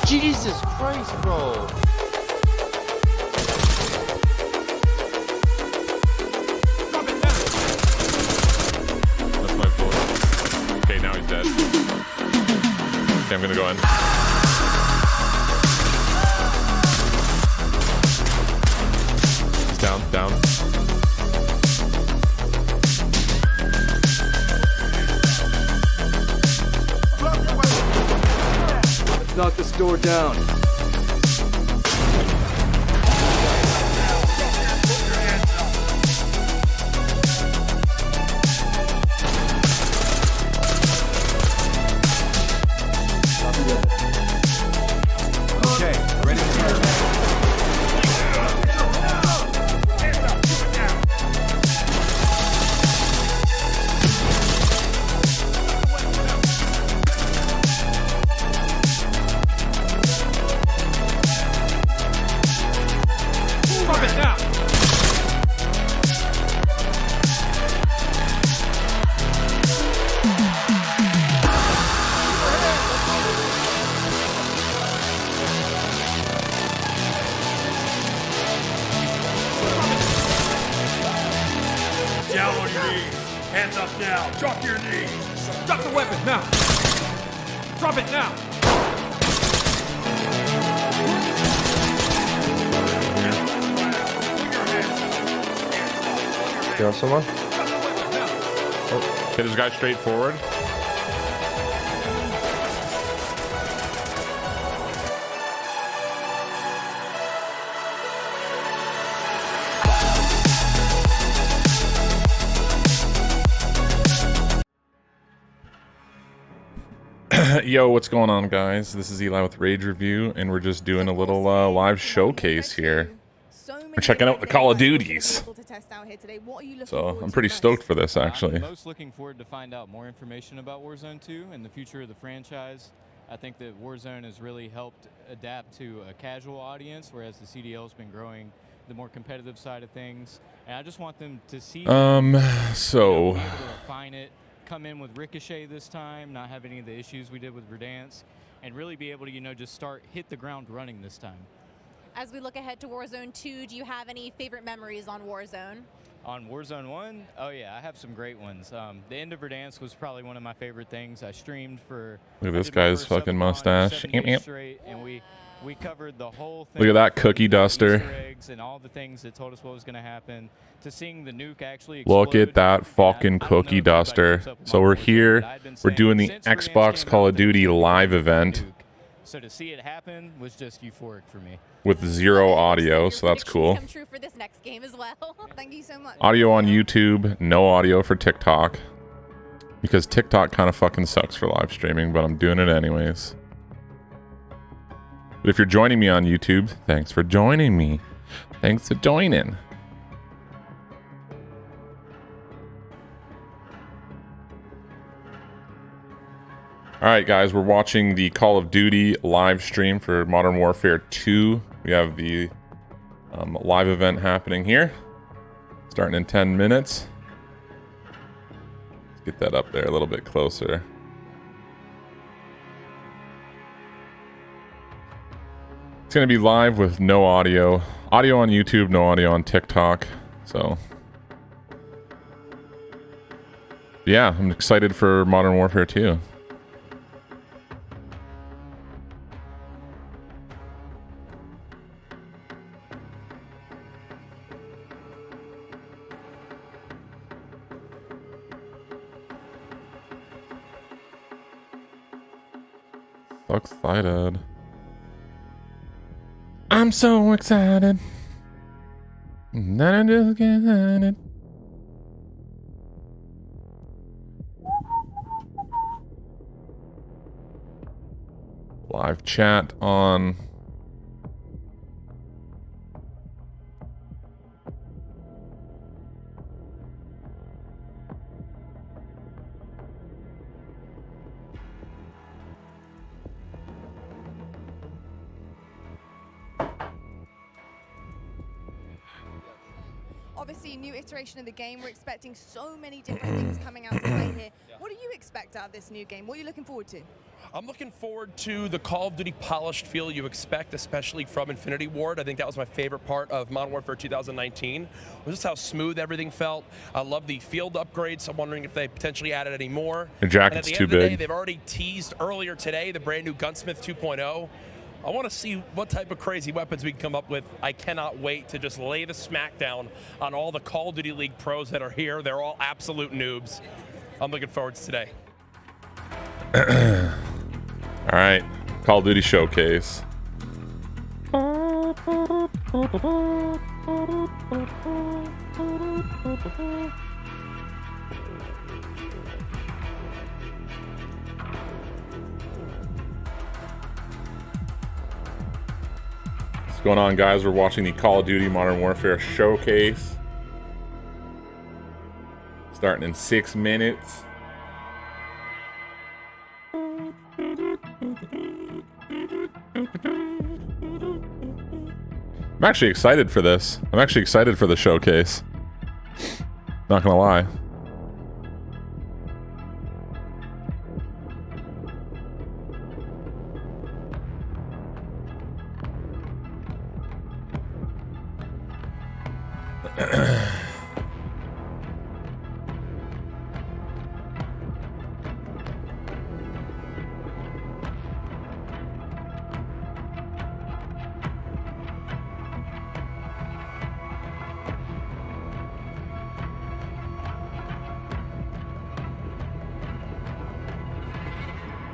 Jesus Christ, bro. That's my bullet. Okay, now he's dead. Okay, I'm gonna go in. He's down, down. Let's knock this door down. Okay, ready to go. Drop it now. Down on your knees. Hands up now. Drop your knees. Drop the weapon now. Drop it now. Kill someone? Hit this guy straight forward. Yo, what's going on, guys? This is Eli with Rage Review, and we're just doing a little live showcase here. We're checking out the Call of Duties. So I'm pretty stoked for this, actually. I'm most looking forward to find out more information about Warzone 2 and the future of the franchise. I think that Warzone has really helped adapt to a casual audience, whereas the CDL has been growing the more competitive side of things. And I just want them to see. So be able to refine it, come in with Ricochet this time, not have any of the issues we did with Verdansk, and really be able to, just hit the ground running this time. As we look ahead to Warzone 2, do you have any favorite memories on Warzone? On Warzone 1, oh yeah, I have some great ones. The end of Verdansk was probably one of my favorite things. I streamed for. Look at this guy's fucking mustache. Straight, and we covered the whole thing. Look at that cookie duster. Easter eggs and all the things that told us what was going to happen. To seeing the nuke actually Look explode, at that fucking I don't know cookie if anybody duster. keeps up with So my we're Warzone, here. but I've been We're saying doing the since Verdansk Xbox came Call out of that Duty it was live gonna be event nuke. So to see it happen was just euphoric for me. with zero audio, Your so that's predictions cool. Come true for this next game as well. Thank you so much. Audio on YouTube, no audio for TikTok. Because TikTok kind of fucking sucks for live streaming, but I'm doing it anyways. But if you're joining me on YouTube, thanks for joining me. Thanks for joining. Alright guys, we're watching the Call of Duty live stream for Modern Warfare 2. We have the live event happening here. Starting in 10 minutes. Let's get that up there a little bit closer. It's going to be live with no audio. Audio on YouTube, no audio on TikTok. So, yeah, I'm excited for Modern Warfare 2. So excited. I'm so excited. That I just can't hide it. Live chat on. Obviously, new iteration of the game. We're expecting so many different things coming out to play here. What do you expect out of this new game? What are you looking forward to? I'm looking forward to the Call of Duty polished feel you expect, especially from Infinity Ward. I think that was my favorite part of Modern Warfare 2019, was just how smooth everything felt. I love the field upgrades. I'm wondering if they potentially added any more. Your jacket's and at the too end of the big. day, they've already teased earlier today the brand new Gunsmith 2.0. I want to see what type of crazy weapons we can come up with. I cannot wait to just lay the smackdown on all the Call of Duty League pros that are here. They're all absolute noobs. I'm looking forward to today. All right, Call of Duty Showcase. What's going on, guys? We're watching the Call of Duty Modern Warfare Showcase. Starting in 6 minutes. I'm actually excited for this. I'm actually excited for the showcase. Not gonna lie.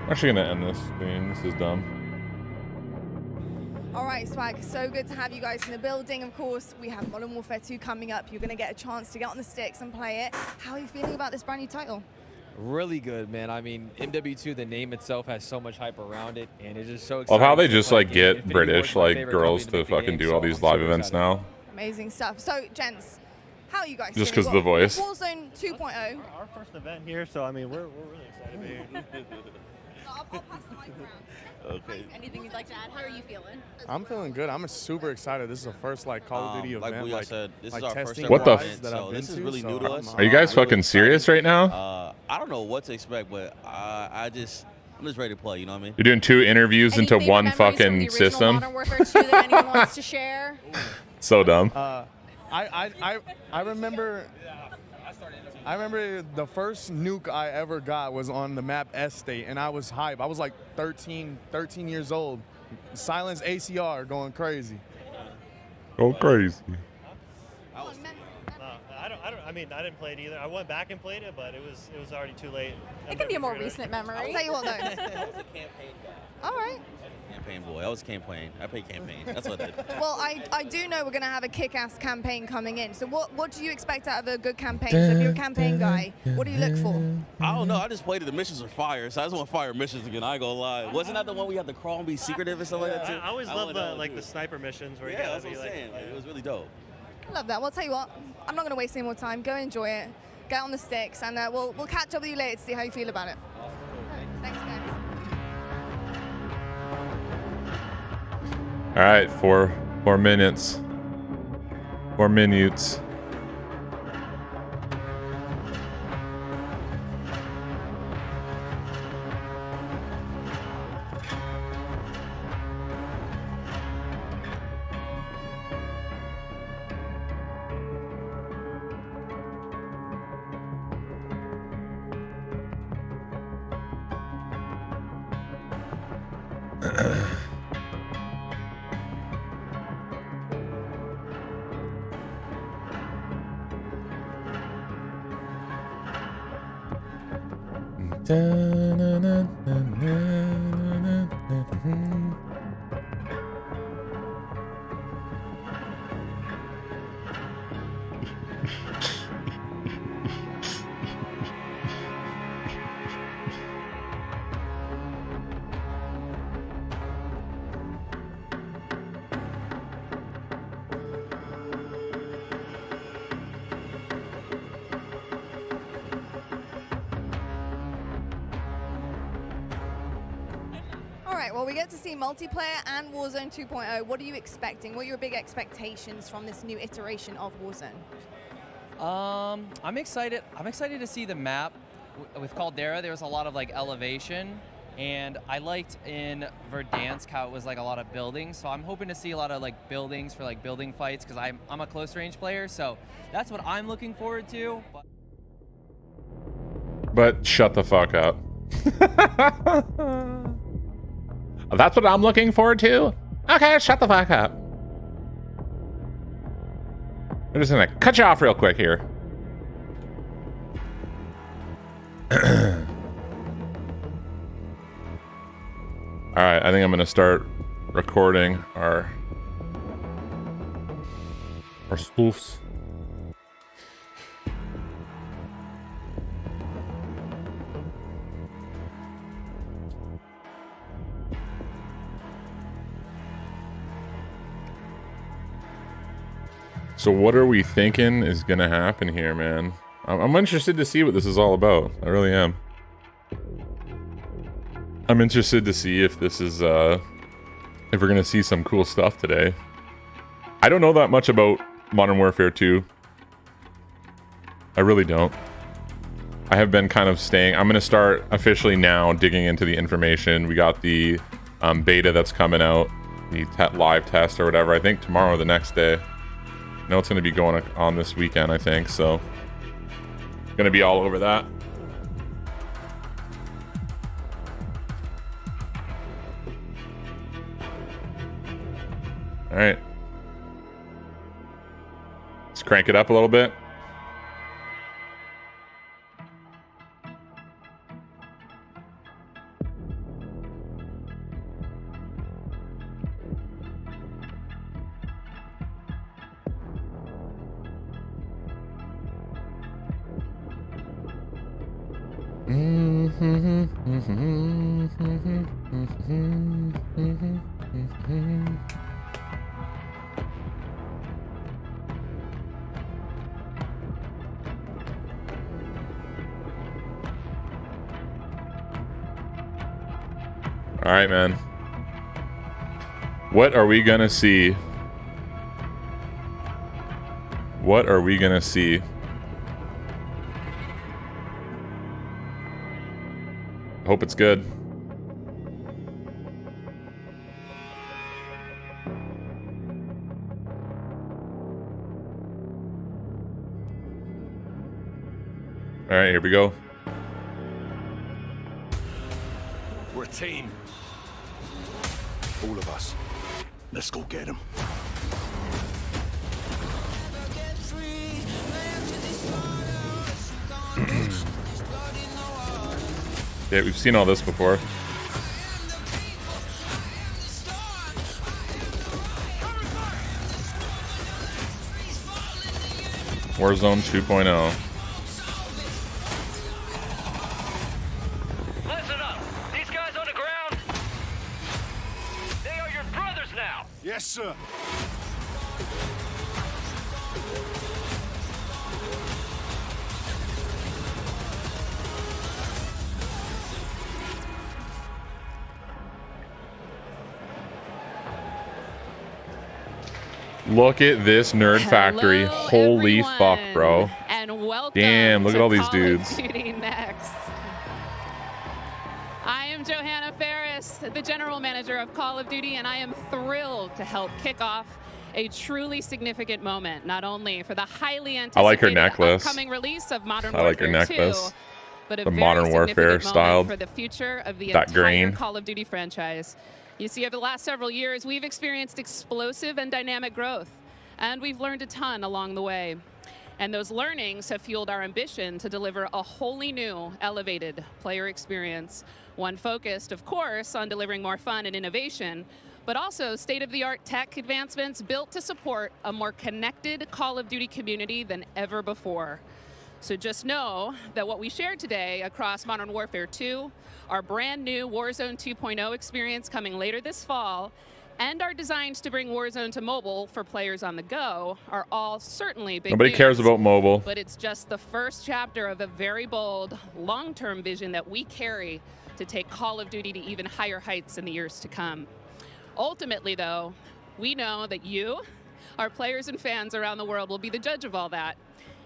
I'm actually gonna end this thing. This is dumb. All right, Swag, so good to have you guys in the building. Of course, we have Modern Warfare 2 coming up. You're going to get a chance to get on the sticks and play it. How are you feeling about this brand new title? Really good, man. I mean, MW2, the name itself has so much hype around it, and it's just so Love exciting. how they to just play like a game. get Infinity British Ward's my like favorite girls company to make the fucking game, do all so these I'm live super events excited. now. Amazing stuff. So, gents, how are you guys Just feeling? 'cause of the voice. Warzone 2.0. Our first event here, so I mean, we're really excited to be here. I'll pass the mic around. Okay. Anything you'd like to add? How are you feeling? I'm feeling good. I'm super excited. This is the first like Call of Duty Like event. Booyah said, this is our first testing ever What the live f- that so I've been this is to, really so new to I'm- us. Are you guys really fucking excited. serious right now? I don't know what to expect, but I'm just ready to play. You know what I mean? You're doing 2 interviews Any into favorite one memories from fucking the original system. Modern Warfare 2 that anyone wants to share? So dumb. I remember. I remember the first nuke I ever got was on the map Estate, and I was hype. I was like 13 years old. Silence ACR going crazy. Go crazy. I mean, I didn't play it either. I went back and played it, but it was already too late. It can be a more recent memory. I'll tell you what, though. I was a campaign guy. All right. Campaign boy. I was campaign. I played campaign. That's what I did. Well, I do know we're going to have a kick-ass campaign coming in. So what do you expect out of a good campaign? So if you're a campaign guy, what do you look for? I don't know. I just played it. The missions are fire, so I just want fire missions again. I ain't gonna lie. Wasn't that the one we had to crawl and be secretive or something like that too? I always love wanna the sniper missions where you Yeah, gotta that's what be I'm like. saying. Like, it was really dope. I love that. Well, I'll tell you what, I'm not going to waste any more time. Go enjoy it. Get on the sticks, and we'll catch up with you later to see how you feel about it. Thanks, guys. All right, 4 minutes. 4 minutes. All right, well, we get to see multiplayer and Warzone 2.0. What are you expecting? What are your big expectations from this new iteration of Warzone? I'm excited. I'm excited to see the map. With Caldera, there was a lot of like elevation, and I liked in Verdansk how it was like a lot of buildings. So I'm hoping to see a lot of like buildings for like building fights because I'm a close range player. So that's what I'm looking forward to. But shut the fuck up. That's what I'm looking forward to? Okay, shut the fuck up. I'm just gonna cut you off real quick here. All right, I think I'm gonna start recording our spoofs. So what are we thinking is gonna happen here, man? I'm interested to see what this is all about. I really am. I'm interested to see if this is, if we're gonna see some cool stuff today. I don't know that much about Modern Warfare 2. I really don't. I have been kind of staying. I'm gonna start officially now digging into the information. We got the beta that's coming out, the live test or whatever. I think tomorrow or the next day. I know it's gonna be going on this weekend, I think, so. Gonna be all over that. All right. Let's crank it up a little bit. All right, man. What are we gonna see? What are we gonna see? Hope it's good. All right, here we go. We're a team. All of us. Let's go get them. Yeah, we've seen all this before. Warzone 2.0. Listen up. These guys on the ground, they are your brothers now. Yes, sir. Look at this nerd factory. Holy fuck, bro. And welcome. Damn, look at all these Call of dudes. Duty Next. I am Johanna Ferris, the General Manager of Call of Duty, and I am thrilled to help kick off a truly significant moment, not only for the highly anticipated I like her necklace. upcoming release of Modern I like her Warfare 2, necklace. but a The very Modern Warfare significant moment styled. for the future of the That entire green. Call of Duty franchise. You see, over the last several years, we've experienced explosive and dynamic growth, and we've learned a ton along the way. And those learnings have fueled our ambition to deliver a wholly new, elevated player experience, one focused, of course, on delivering more fun and innovation, but also state-of-the-art tech advancements built to support a more connected Call of Duty community than ever before. So just know that what we shared today across Modern Warfare 2, our brand new Warzone 2.0 experience coming later this fall, and our designs to bring Warzone to mobile for players on the go are all certainly big Nobody news. cares about mobile. But it's just the first chapter of a very bold, long-term vision that we carry to take Call of Duty to even higher heights in the years to come. Ultimately, though, we know that you, our players and fans around the world, will be the judge of all that.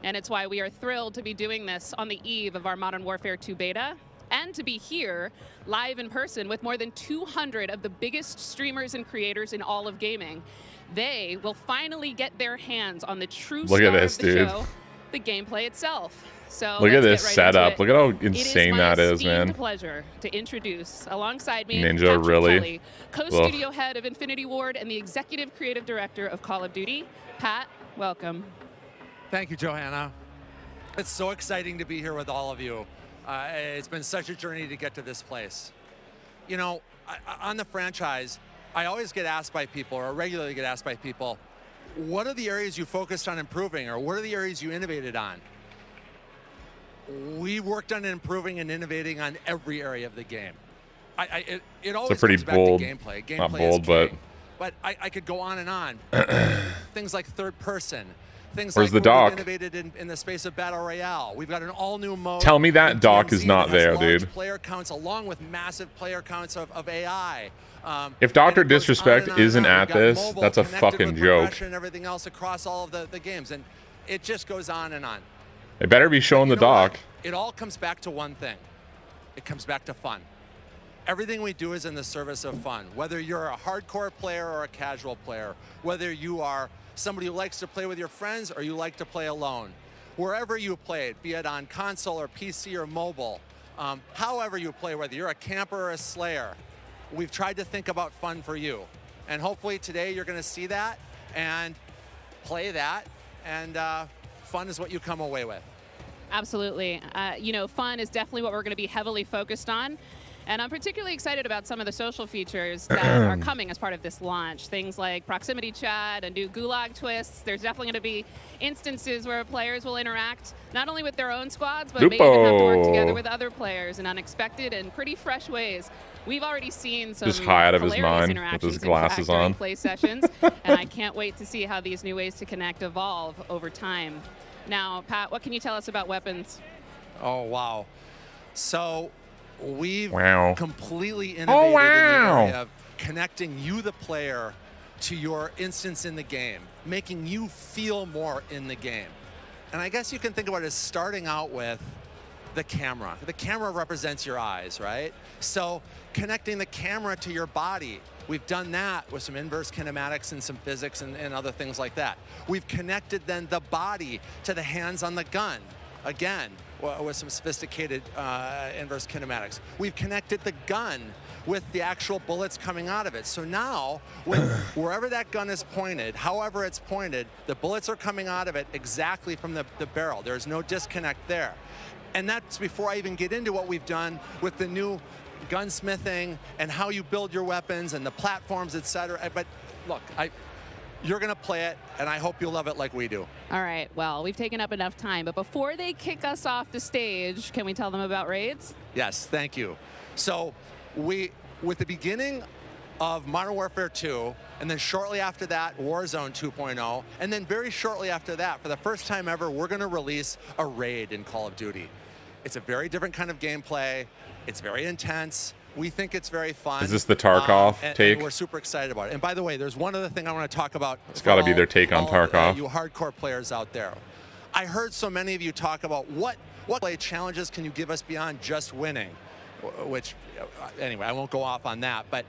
And it's why we are thrilled to be doing this on the eve of our Modern Warfare 2 beta, and to be here live in person with more than 200 of the biggest streamers and creators in all of gaming. They will finally get their hands on the true Look star at this, of the dude. show, the gameplay itself. So Look at this let's get right setup. into it. Look at how insane that is, It is my esteemed man. pleasure to introduce, alongside me, Ninja, Patrick really? Kelly, co-studio head of Infinity Ward and the executive creative director of Call of Duty. Pat, welcome. Thank you, Johanna. It's so exciting to be here with all of you. It's been such a journey to get to this place. You know, on the franchise, I always get asked by people, or regularly get asked by people, what are the areas you focused on improving, or what are the areas you innovated on? We worked on improving and innovating on every area of the game. It always pretty comes back bold- to gameplay. Gameplay not is bold, king. But I could go on and on. Things like third person. Things Where's like the what doc? we've innovated in the space of Battle Royale. We've got an all-new mode. Tell me that in doc DMZ is not that has there, large dude. Player counts along with massive player counts of AI. If Dr. and it goes Disrespect on and on and isn't on. at We've got this, mobile that's a connected fucking with joke. progression and everything else across all of the games, and it just goes on and on. They better be showing the You know what? doc. It all comes back to one thing. It comes back to fun. Everything we do is in the service of fun. Whether you're a hardcore player or a casual player, whether you are somebody who likes to play with your friends or you like to play alone, wherever you play it, be it on console or PC or mobile, however you play, whether you're a camper or a slayer, we've tried to think about fun for you. And hopefully today you're going to see that and play that, and fun is what you come away with. Absolutely. You know, fun is definitely what we're going to be heavily focused on. And I'm particularly excited about some of the social features that are coming as part of this launch. Things like proximity chat and new gulag twists. There's definitely going to be instances where players will interact not only with their own squads, but maybe even have to work together with other players in unexpected and pretty fresh ways. We've already seen some Just high out of his hilarious mind with interactions, his in glasses fact, during on. play sessions, and I can't wait to see how these new ways to connect evolve over time. Now, Pat, what can you tell us about weapons? Oh, wow. So we've Wow. completely innovated in the wow. area of connecting you, the player, to your instance in the game, making you feel more in the game. And I guess you can think about it as starting out with the camera. The camera represents your eyes, right? So connecting the camera to your body. We've done that with some inverse kinematics and some physics and other things like that. We've connected then the body to the hands on the gun. Again, with some sophisticated inverse kinematics. We've connected the gun with the actual bullets coming out of it. So now, wherever that gun is pointed, however it's pointed, the bullets are coming out of it exactly from the barrel. There's no disconnect there. And that's before I even get into what we've done with the new gunsmithing and how you build your weapons and the platforms, etc. But look, you're going to play it, and I hope you'll love it like we do. All right, well, we've taken up enough time, but before they kick us off the stage, can we tell them about raids? Yes, thank you. So with the beginning of Modern Warfare 2, and then shortly after that, Warzone 2.0, and then very shortly after that, for the first time ever, we're going to release a raid in Call of Duty. It's a very different kind of gameplay. It's very intense. We think it's very fun. Is this the Tarkov take? And we're super excited about it. And by the way, there's one other thing I want to talk about. It's got to be their take on Tarkov. You hardcore players out there. I heard so many of you talk about what play challenges can you give us beyond just winning, which, anyway, I won't go off on that. But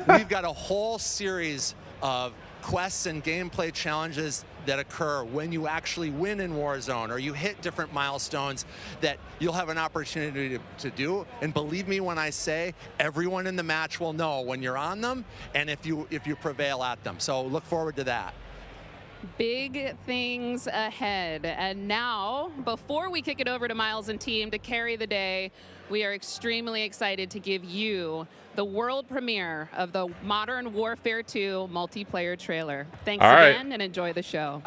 we've got a whole series of quests and gameplay challenges that occur when you actually win in Warzone or you hit different milestones that you'll have an opportunity to do. And believe me when I say everyone in the match will know when you're on them and if you prevail at them. So look forward to that. Big things ahead. And now, before we kick it over to Miles and team to carry the day, we are extremely excited to give you the world premiere of the Modern Warfare 2 multiplayer trailer. Thanks again, and enjoy the show.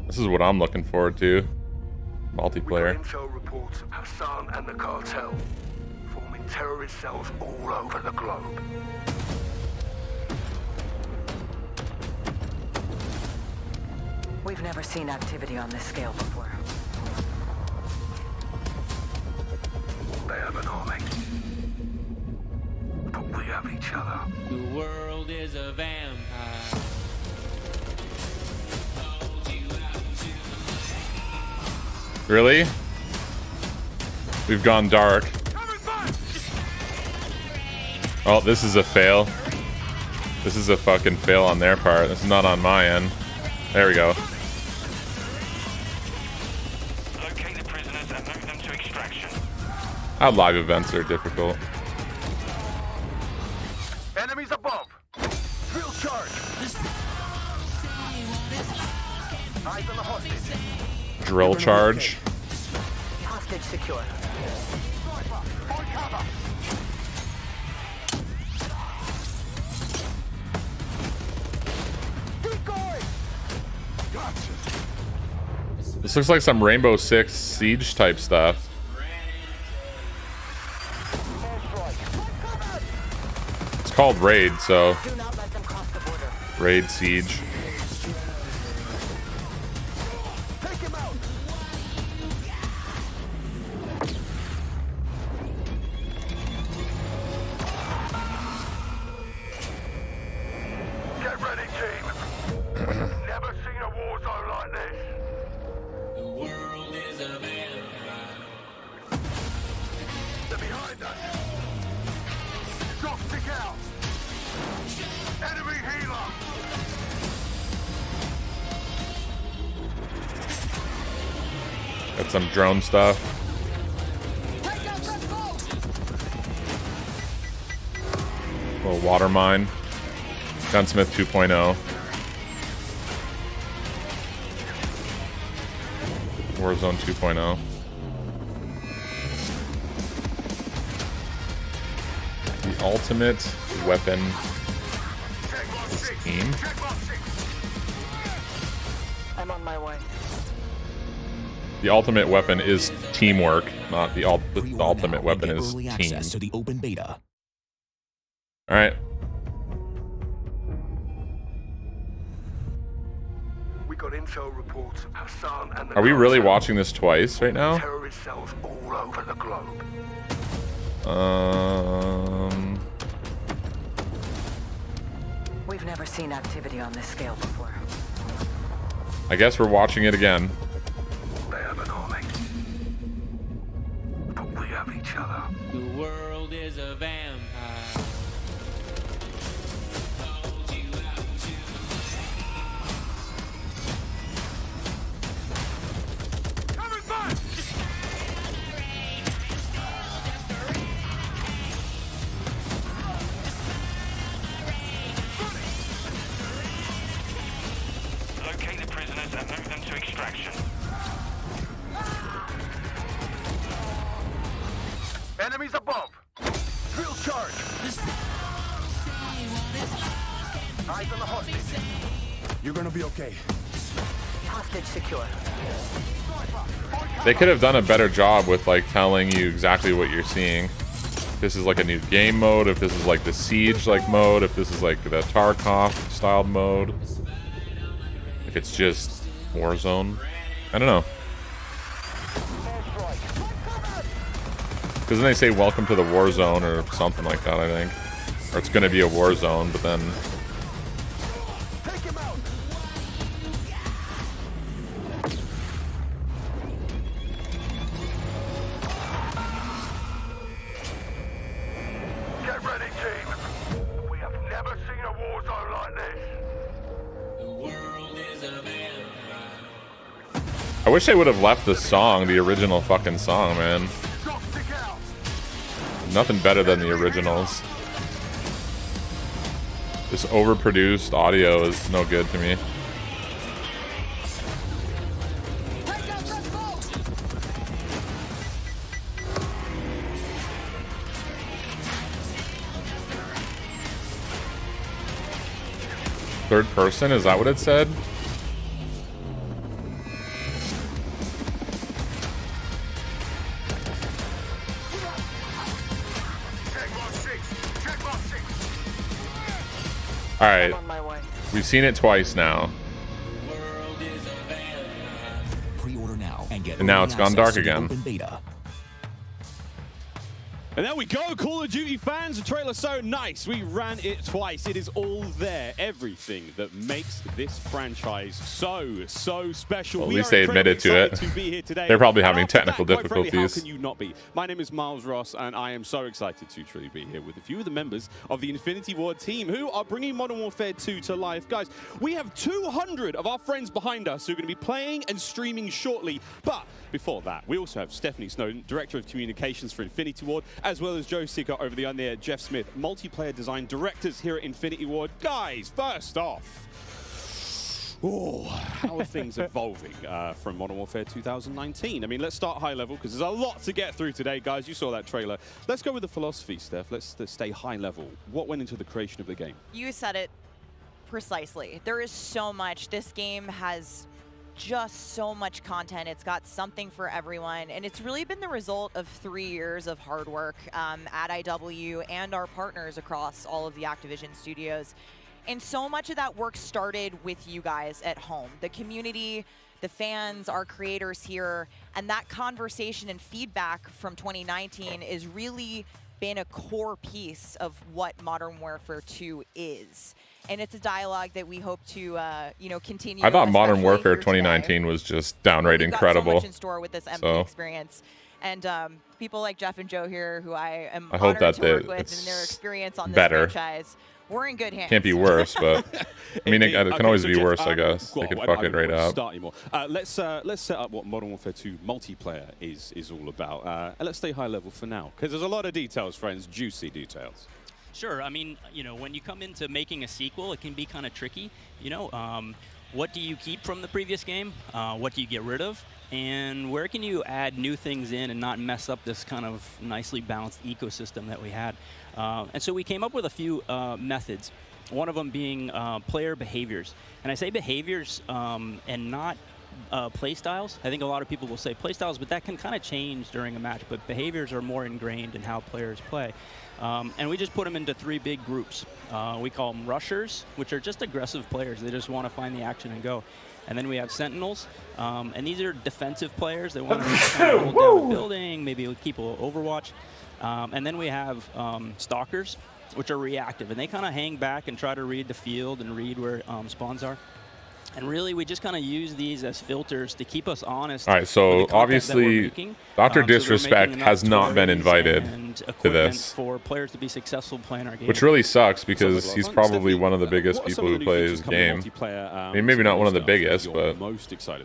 This is what I'm looking forward to. Multiplayer. Intel reports Hassan and the cartel forming terrorist cells all over the globe. We've never seen activity on this scale before. They have an army, but we have each other. The world is a vampire. Really? We've gone dark. Oh, this is a fail. This is a fucking fail on their part. This is not on my end. There we go. Locate the prisoners and move them to extraction. Our live events are difficult. Enemies above. Drill charge. Eyes on the hostage. Drill charge. Hostage secure. Point cover. This looks like some Rainbow Six Siege type stuff. It's called Raid, so Raid Siege. Get ready, team. Never seen a war zone like this. The world is a vampire. They're behind us. Drop stick out. Enemy healer. Got some drone stuff. Little water mine. Gunsmith 2.0. Warzone 2.0. The ultimate weapon is team. I'm on my way. The ultimate weapon is teamwork, not the ultimate weapon is team. To the open beta. All right. We got intel reports. Hassan and the Are we really cartel watching this twice right now? terrorist cells all over the globe. We've never seen activity on this scale before. I guess we're watching it again. They have an army. But we have each other. The world is a vampire. Locate the prisoners and move them to extraction. Enemies above. Drill charge. Eyes on the hostage. You're gonna be okay. Hostage secure. They could have done a better job with like telling you exactly what you're seeing. If this is like a new game mode, if this is like the Siege like mode, if this is like the Tarkov styled mode. If it's just Warzone. I don't know. Because then they say welcome to the war zone or something like that, I think. Or it's going to be a war zone, but then... Get ready, team. We have never seen a war zone like this. The world is a vampire. I wish they would have left the song, the original fucking song, man. Nothing better than the originals. This overproduced audio is no good to me. Third person, is that what it said? Alright, we've seen it twice now. Pre-order now and get And now it's gone access dark to the again. open beta. And there we go, Call of Duty fans. The trailer's so nice. We ran it twice. It is all there. Everything that makes this franchise so special. Well, at We least are they admitted to incredibly it. excited to be here today. They're probably And having after technical that, quite frankly, difficulties. how can you not be? My name is Miles Ross, and I am so excited to truly be here with a few of the members of the Infinity Ward team who are bringing Modern Warfare 2 to life. Guys, we have 200 of our friends behind us who are going to be playing and streaming shortly. But before that, we also have Stephanie Snowden, Director of Communications for Infinity Ward, as well as Joe Seeker over the there, Jeff Smith, multiplayer design directors here at Infinity Ward. Guys, first off, how are things evolving from Modern Warfare 2019? I mean, let's start high level because there's a lot to get through today, guys. You saw that trailer. Let's go with the philosophy, Steph. Let's stay high level. What went into the creation of the game? You said it precisely. There is so much. This game has just so much content. It's got something for everyone, and it's really been the result of 3 years of hard work at IW and our partners across all of the Activision studios. And so much of that work started with you guys at home, the community, the fans, our creators here, and that conversation and feedback from 2019 is really been a core piece of what Modern Warfare 2 is. And it's a dialogue that we hope to, continue. I thought Modern especially Warfare here today. 2019 was just downright We've got incredible. so much in store with this MP experience, and people like Jeff and Joe here, who I am I hope honored that to work with, it's and their experience on this better. franchise. We're in good hands. Can't be worse, but I mean, it can always be worse, I guess. They could fuck it right up. Start anymore. Let's set up what Modern Warfare 2 multiplayer is all about. And let's stay high level for now, because there's a lot of details, friends, juicy details. Sure. I mean, when you come into making a sequel, it can be kind of tricky. What do you keep from the previous game? What do you get rid of? And where can you add new things in and not mess up this kind of nicely balanced ecosystem that we had? And so we came up with a few methods, one of them being player behaviors. And I say behaviors and not play styles. I think a lot of people will say play styles, but that can kind of change during a match. But behaviors are more ingrained in how players play. And we just put them into 3 big groups. We call them rushers, which are just aggressive players. They just want to find the action and go. And then we have sentinels, and these are defensive players. They want to hold down a building, maybe keep a Overwatch. And then we have stalkers, which are reactive, and they kind of hang back and try to read the field and read where spawns are. And really, we just kind of use these as filters to keep us honest. All right, so obviously, Dr. Disrespect has not been invited to this, for players to be successful playing our game. which really sucks because he's probably one of the biggest people who plays game. I mean, maybe not one of the biggest, but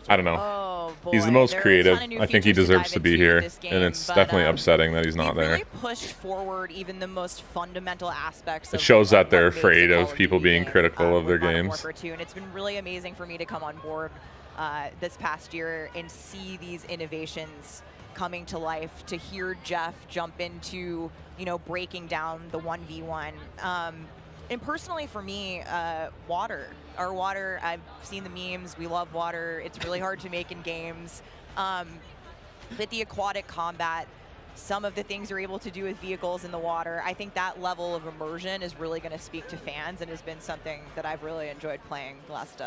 I don't know. He's the most creative. I think he deserves to be here, and it's definitely upsetting that he's not there. Really pushed forward even the most fundamental aspects. It shows that they're afraid of people being critical of their games. And it's been really amazing for me to come on board this past year and see these innovations coming to life, to hear Jeff jump into, breaking down the 1v1. And personally for me, water. Our water, I've seen the memes, we love water. It's really hard to make in games. But the aquatic combat, some of the things you're able to do with vehicles in the water, I think that level of immersion is really going to speak to fans and has been something that I've really enjoyed playing the last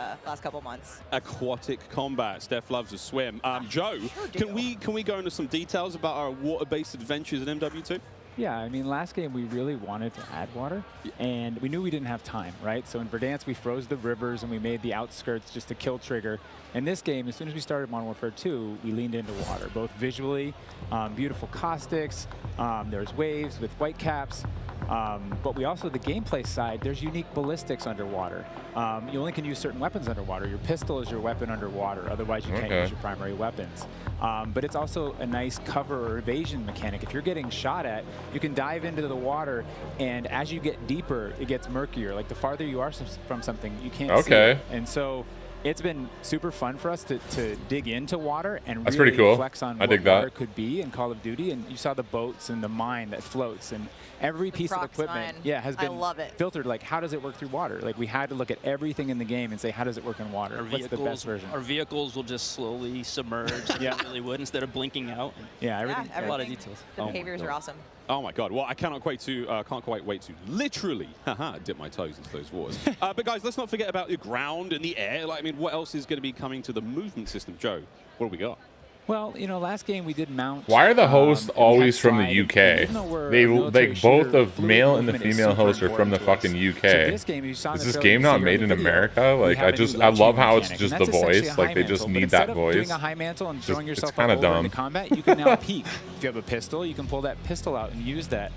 couple months. Aquatic combat. Steph loves to swim. Joe, can we go into some details about our water-based adventures in MW2? Yeah, I mean, last game we really wanted to add water, and we knew we didn't have time, right? So in Verdansk, we froze the rivers and we made the outskirts just to kill trigger. In this game, as soon as we started Modern Warfare 2, we leaned into water, both visually, beautiful caustics, there's waves with white caps, but we also, the gameplay side, there's unique ballistics underwater. You only can use certain weapons underwater. Your pistol is your weapon underwater, otherwise you can't use your primary weapons. But it's also a nice cover or evasion mechanic. If you're getting shot at, you can dive into the water, and as you get deeper, it gets murkier. Like the farther you are from something, you can't see it. And so it's been super fun for us to dig into water and That's really pretty cool. flex on I what dig that. water could be in Call of Duty. And you saw the boats and the mine that floats, and every piece of equipment has been filtered. Like, how does it work through water? Like, we had to look at everything in the game and say, how does it work in water? What's the best version? Our vehicles will just slowly submerge. Yeah. They really would, instead of blinking out. Yeah, everything. A lot of details. The behaviors are awesome. Oh my God! Well, I can't quite wait to literally, dip my toes into those waters. But guys, let's not forget about the ground and the air. Like, I mean, what else is going to be coming to the movement system, Joe? What do we got? Well, you know, last game we did mount. Why are the hosts and we had always from the slide, and UK? even though we're They a military like both shooter, the fluid male and the movement is female super hosts are from the important to fucking us. UK. So this game, you saw in Is the this trailer, game you not see made in early video, America? we Like have a new I ledge love how mechanic, it's just and the that's essentially voice. a Like high they just mantle, but need instead that of voice. doing a high mantle and throwing It's yourself kind up of over dumb. into combat, you can now peek. If you have a pistol, you can pull that pistol out and use that.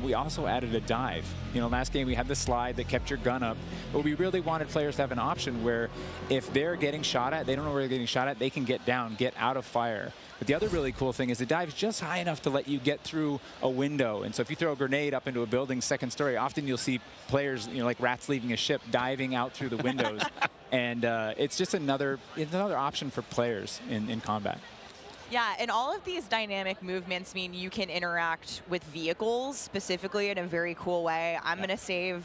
We also added a dive. You know, last game we had the slide that kept your gun up, but we really wanted players to have an option where if they're getting shot at, they don't know where they're getting shot at, they can get down, get out of fire. But the other really cool thing is the dive is just high enough to let you get through a window. And so if you throw a grenade up into a building's second story, often you'll see players, you know, like rats leaving a ship, diving out through the windows. And it's just another option for players in combat. Yeah, and all of these dynamic movements mean you can interact with vehicles specifically in a very cool way. I'm going to save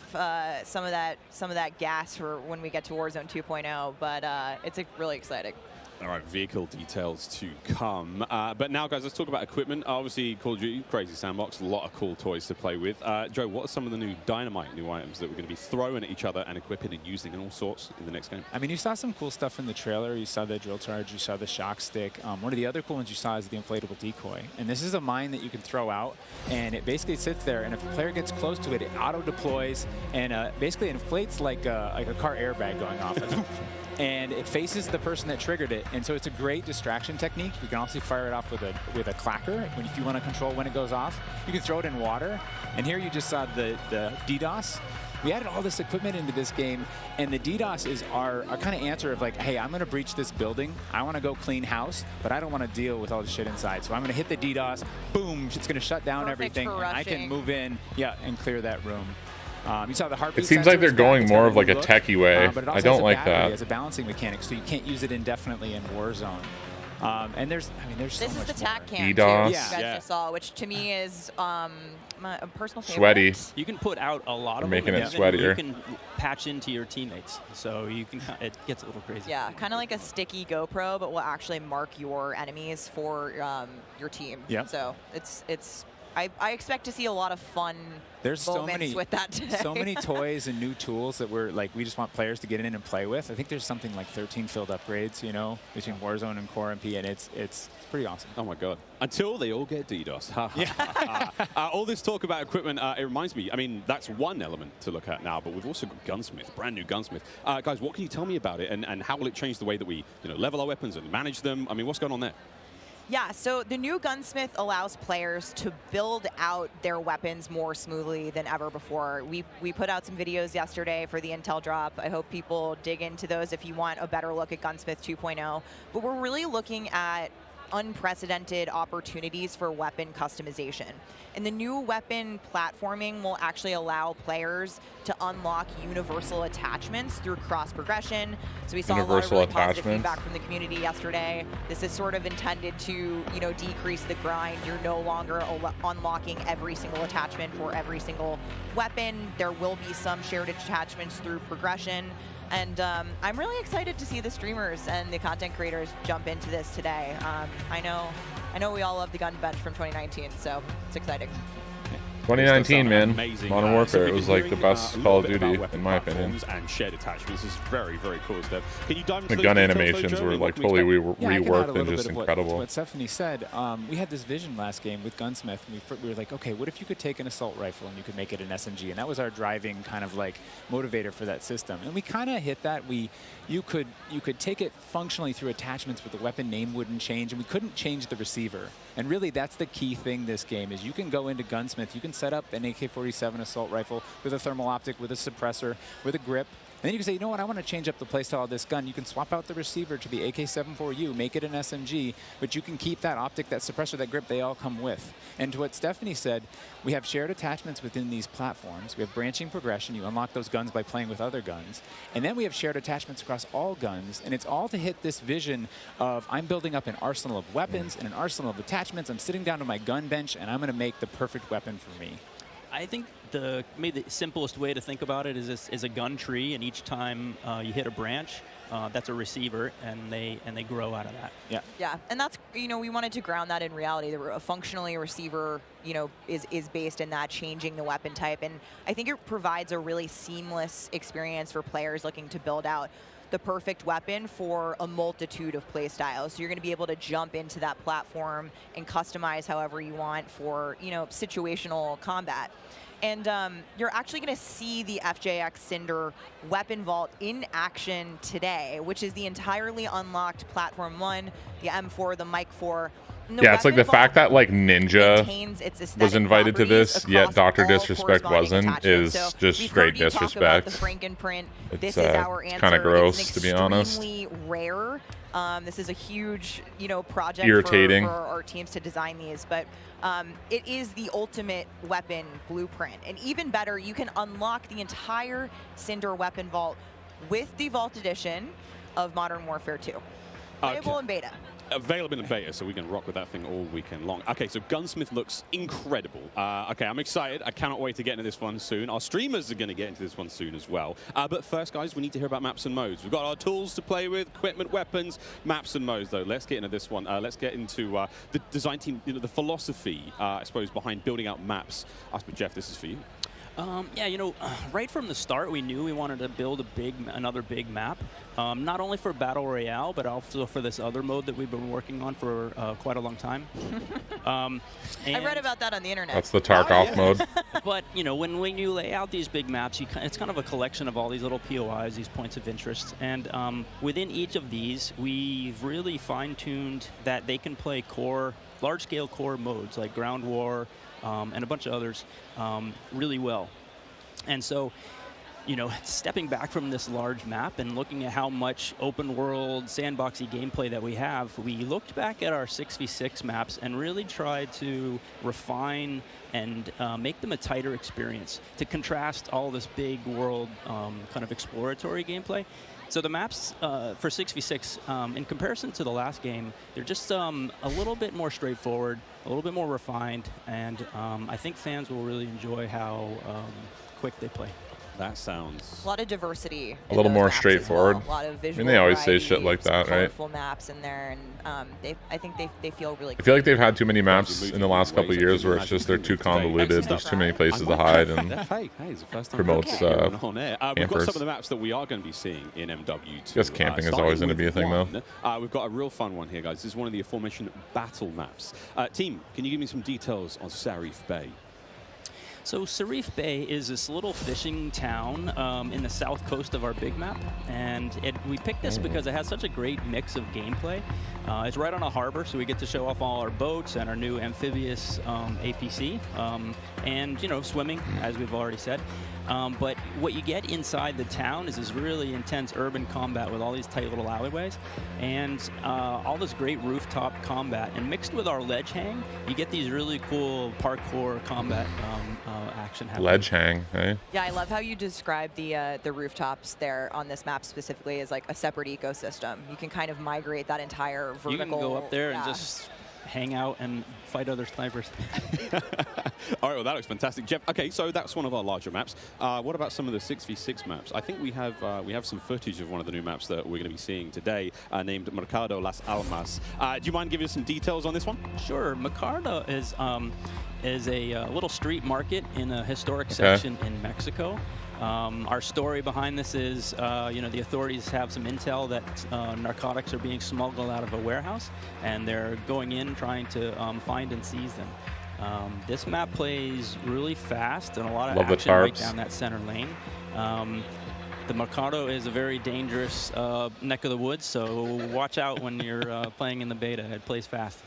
some of that gas for when we get to Warzone 2.0, but it's really exciting. All right, vehicle details to come. But now, guys, let's talk about equipment. Obviously, Call of Duty, crazy sandbox, a lot of cool toys to play with. Joe, what are some of the new dynamite new items that we're going to be throwing at each other and equipping and using in all sorts in the next game? I mean, you saw some cool stuff in the trailer. You saw the drill charge. You saw the shock stick. One of the other cool ones you saw is the inflatable decoy. And this is a mine that you can throw out, and it basically sits there. And if a player gets close to it, it auto-deploys and basically inflates like a car airbag going off. And it faces the person that triggered it. And so it's a great distraction technique. You can also fire it off with a clacker if you want to control when it goes off. You can throw it in water. And here you just saw the DDoS. We added all this equipment into this game, and the DDoS is our kind of answer of like, hey, I'm going to breach this building. I want to go clean house, but I don't want to deal with all the shit inside. So I'm going to hit the DDoS. Boom, it's going to shut down everything. And I can move in, and clear that room. You saw the heartbeat. It seems like they're going more of like a look, techie way. but it also I don't has a like battery that. as a balancing mechanic, so you can't use it indefinitely in Warzone. And there's so This much is the more. TAC cam too, DDoS. you guys just saw, which to me is a personal favorite. Sweaty. You can put out a lot of Making them, it and then sweatier. You can patch into your teammates, so you can. It gets a little crazy. Yeah, kind of like a sticky GoPro, but will actually mark your enemies for your team. Yeah. So I expect to see a lot of fun There's so moments many, with that today. so many toys and new tools that we just want players to get in and play with. I think there's something like 13 field upgrades, you know, between Warzone and Core MP, and it's pretty awesome. Oh my God! Until they all get DDoS. All this talk about equipment, it reminds me. I mean, that's one element to look at now, but we've also got Gunsmith, brand new Gunsmith. Guys, what can you tell me about it, and how will it change the way that we, level our weapons and manage them? I mean, what's going on there? Yeah, so the new Gunsmith allows players to build out their weapons more smoothly than ever before. We put out some videos yesterday for the Intel drop. I hope people dig into those if you want a better look at Gunsmith 2.0. But we're really looking at unprecedented opportunities for weapon customization. And the new weapon platforming will actually allow players to unlock universal attachments through cross progression. So we saw a lot of really positive feedback from the community yesterday. This is sort of intended to, decrease the grind. You're no longer unlocking every single attachment for every single weapon. There will be some shared attachments through progression. And I'm really excited to see the streamers and the content creators jump into this today. I know we all love the gun bench from 2019, so it's exciting. 2019, man. Amazing. Modern Warfare. It was like the best Call of Duty, in my opinion. And shared attachments. This is very, very cool stuff. Can you dive into The gun details, animations Joe? were like What can we totally expect? reworked and just incredible. What Stephanie said, we had this vision last game with Gunsmith. And we were like, okay, what if you could take an assault rifle and you could make it an SMG? And that was our driving kind of like motivator for that system. And we kind of hit that. You could take it functionally through attachments, but the weapon name wouldn't change, and we couldn't change the receiver. And really, that's the key thing this game is you can go into Gunsmith, you can set up an AK-47 assault rifle with a thermal optic, with a suppressor, with a grip. And then you can say, you know what, I want to change up the playstyle of this gun. You can swap out the receiver to the AK-74U, make it an SMG, but you can keep that optic, that suppressor, that grip, they all come with. And to what Stephanie said, we have shared attachments within these platforms. We have branching progression. You unlock those guns by playing with other guns. And then we have shared attachments across all guns, and it's all to hit this vision of I'm building up an arsenal of weapons and an arsenal of attachments. I'm sitting down to my gun bench, and I'm going to make the perfect weapon for me. I think maybe the simplest way to think about it is a gun tree, and each time you hit a branch, that's a receiver, and they grow out of that. Yeah. Yeah, and that's we wanted to ground that in reality. Functionally, a receiver is based in that changing the weapon type, and I think it provides a really seamless experience for players looking to build out the perfect weapon for a multitude of play styles. So you're going to be able to jump into that platform and customize however you want for, you know, situational combat. And you're actually going to see the FJX Cinder weapon vault in action today, which is the entirely unlocked Platform 1, the M4, the Mic 4. Yeah, it's like the fact that like Ninja its was invited to this, yet Dr. all Disrespect corresponding wasn't, attachments. is So just we've straight heard you talk about disrespect. the Frankenprint. It's, This is our answer. kind of gross, It's to be honest. extremely rare. This is a huge, you know, project Irritating. for our teams to design these, but it is the ultimate weapon blueprint. And even better, you can unlock the entire Cinder weapon vault with the Vault Edition of Modern Warfare 2. Playable in beta. Available in beta, so we can rock with that thing all weekend long. Okay, so Gunsmith looks incredible. Okay, I'm excited. I cannot wait to get into this one soon. Our streamers are going to get into this one soon as well. But first, guys, we need to hear about maps and modes. We've got our tools to play with, equipment, weapons, maps and modes, though. Let's get into this one. Let's get into the design team, you know, the philosophy, I suppose, behind building out maps. But Jeff, this is for you. Yeah, you know, right from the start, we knew we wanted to build another big map, not only for Battle Royale, but also for this other mode that we've been working on for quite a long time. I read about that on the internet. That's the Tarkov mode. But, you know, when you lay out these big maps, it's kind of a collection of all these little POIs, these points of interest. And within each of these, we've really fine-tuned that they can play large-scale core modes like Ground War, and a bunch of others really well. And so, you know, stepping back from this large map and looking at how much open world sandboxy gameplay that we have, we looked back at our 6v6 maps and really tried to refine and make them a tighter experience to contrast all this big world kind of exploratory gameplay. So the maps for 6v6, in comparison to the last game, they're just a little bit more straightforward, a little bit more refined, and I think fans will really enjoy how quick they play. That sounds... A lot of diversity. A little more straightforward. A lot of visual I mean, they always say variety, shit like that, right? colorful maps in there, and I think they feel really. I feel like they've had too many maps in the last couple of years where it's just they're too convoluted. There's too many places to hide and promotes We've got some campers. of the maps that we are going to be seeing in MW2. Guess camping is always going to be a thing, though. We've got a real fun one here, guys. This is one of the aforementioned battle maps. Team, can you give me some details on Sarif Bay? So Sarif Bay is this little fishing town in the south coast of our big map, and we picked this because it has such a great mix of gameplay. It's right on a harbor, so we get to show off all our boats and our new amphibious APC, and, you know, swimming, as we've already said. But what you get inside the town is this really intense urban combat with all these tight little alleyways and all this great rooftop combat. And mixed with our ledge hang, you get these really cool parkour combat action happening. Ledge hang, eh? Yeah, I love how you describe the rooftops there on this map specifically as like a separate ecosystem. You can kind of migrate that entire vertical. You can go up there and just hang out and fight other snipers. All right, well, that looks fantastic. Jeff, okay, so that's one of our larger maps. What about some of the 6v6 maps? I think we have some footage of one of the new maps that we're going to be seeing today, named Mercado Las Almas. Do you mind giving us some details on this one? Sure. Mercado is a little street market in a historic section in Mexico. Our story behind this is, you know, the authorities have some intel that narcotics are being smuggled out of a warehouse, and they're going in trying to find and seize them. This map plays really fast and a lot of action right down that center lane. The Mercado is a very dangerous neck of the woods, so watch out when you're playing in the beta. It plays fast.